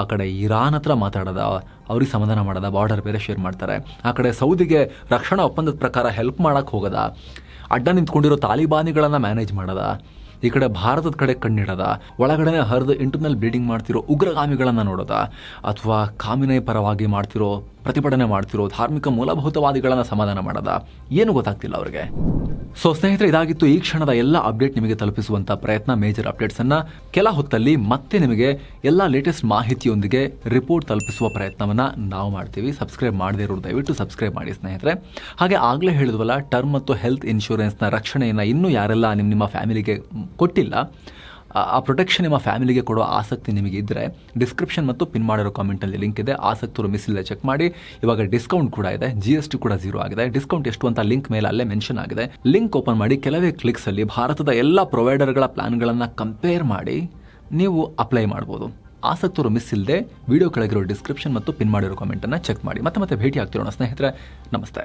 ಆ ಕಡೆ ಇರಾನ್ ಹತ್ರ ಮಾತಾಡೋದ, ಅವ್ರಿಗೆ ಸಮಾಧಾನ ಮಾಡೋದ, ಬಾರ್ಡರ್ ಬೇರೆ ಶೇರ್ ಮಾಡ್ತಾರೆ. ಆ ಕಡೆ ಸೌದಿಗೆ ರಕ್ಷಣಾ ಒಪ್ಪಂದದ ಪ್ರಕಾರ ಹೆಲ್ಪ್ ಮಾಡೋಕ್ಕೆ ಹೋಗೋದ, ಅಡ್ಡ ನಿಂತ್ಕೊಂಡಿರೋ ತಾಲಿಬಾನಿಗಳನ್ನು ಮ್ಯಾನೇಜ್ ಮಾಡೋದ, ಈ ಕಡೆ ಭಾರತದ ಕಡೆ ಕಣ್ಣಿಡೋದ, ಒಳಗಡೆ ಹರಿದು ಇಂಟರ್ನಲ್ ಬ್ಲೀಡಿಂಗ್ ಮಾಡ್ತಿರೋ ಉಗ್ರಗಾಮಿಗಳನ್ನು ನೋಡೋದ, ಅಥವಾ ಖಾಮಿನೈ ಪರವಾಗಿ ಮಾಡ್ತಿರೋ ಪ್ರತಿಭಟನೆ ಮಾಡ್ತಿರೋ ಧಾರ್ಮಿಕ ಮೂಲಭೂತವಾದಿಗಳನ್ನು ಸಮಾಧಾನ ಮಾಡೋದ, ಏನು ಗೊತ್ತಾಗ್ತಿಲ್ಲ ಅವರಿಗೆ. ಸೊ ಸ್ನೇಹಿತರೆ, ಇದಾಗಿತ್ತು ಈ ಕ್ಷಣದ ಎಲ್ಲ ಅಪ್ಡೇಟ್ ನಿಮಗೆ ತಲುಪಿಸುವಂಥ ಪ್ರಯತ್ನ. ಮೇಜರ್ ಅಪ್ಡೇಟ್ಸನ್ನು ಕೆಲ ಹೊತ್ತಲ್ಲಿ ಮತ್ತೆ ನಿಮಗೆ ಎಲ್ಲ ಲೇಟೆಸ್ಟ್ ಮಾಹಿತಿಯೊಂದಿಗೆ ರಿಪೋರ್ಟ್ ತಲುಪಿಸುವ ಪ್ರಯತ್ನವನ್ನು ನಾವು ಮಾಡ್ತೀವಿ. ಸಬ್ಸ್ಕ್ರೈಬ್ ಮಾಡದೇ ಇರೋರು ದಯವಿಟ್ಟು ಸಬ್ಸ್ಕ್ರೈಬ್ ಮಾಡಿ ಸ್ನೇಹಿತರೆ. ಹಾಗೆ ಆಗಲೇ ಹೇಳಿದ್ವಲ್ಲ, ಟರ್ಮ್ ಮತ್ತು ಹೆಲ್ತ್ ಇನ್ಶೂರೆನ್ಸ್ನ ರಕ್ಷಣೆಯನ್ನು ಇನ್ನೂ ಯಾರೆಲ್ಲ ನಿಮ್ಮ ಫ್ಯಾಮಿಲಿಗೆ ಕೊಟ್ಟಿಲ್ಲ, ಆ ಪ್ರೊಟೆಕ್ಷನ್ ನಿಮ್ಮ ಫ್ಯಾಮಿಲಿಗೆ ಕೊಡೋ ಆಸಕ್ತಿ ನಿಮಗೆ ಇದ್ದರೆ ಡಿಸ್ಕ್ರಿಪ್ಷನ್ ಮತ್ತು ಪಿನ್ ಮಾಡಿರೋ ಕಾಮೆಂಟಲ್ಲಿ ಲಿಂಕ್ ಇದೆ. ಆಸಕ್ತರು ಮಿಸ್ ಇಲ್ಲದೆ ಚೆಕ್ ಮಾಡಿ. ಇವಾಗ ಡಿಸ್ಕೌಂಟ್ ಕೂಡ ಇದೆ, GST ಕೂಡ 0 ಆಗಿದೆ. ಡಿಸ್ಕೌಂಟ್ ಎಷ್ಟು ಅಂತ ಲಿಂಕ್ ಮೇಲೆ ಅಲ್ಲೇ ಮೆನ್ಷನ್ ಆಗಿದೆ. ಲಿಂಕ್ ಓಪನ್ ಮಾಡಿ ಕೆಲವೇ ಕ್ಲಿಕ್ಸಲ್ಲಿ ಭಾರತದ ಎಲ್ಲ ಪ್ರೊವೈಡರ್ಗಳ ಪ್ಲಾನ್ಗಳನ್ನು ಕಂಪೇರ್ ಮಾಡಿ ನೀವು ಅಪ್ಲೈ ಮಾಡ್ಬೋದು. ಆಸಕ್ತರು ಮಿಸ್ ಇಲ್ಲದೆ ವಿಡಿಯೋ ಕೆಳಗಿರೋ ಡಿಸ್ಕ್ರಿಪ್ಷನ್ ಮತ್ತು ಪಿನ್ ಮಾಡಿರೋ ಕಾಮೆಂಟನ್ನು ಚೆಕ್ ಮಾಡಿ. ಮತ್ತೆ ಭೇಟಿ ಆಗ್ತಿರೋಣ ಸ್ನೇಹಿತರೆ. ನಮಸ್ತೆ.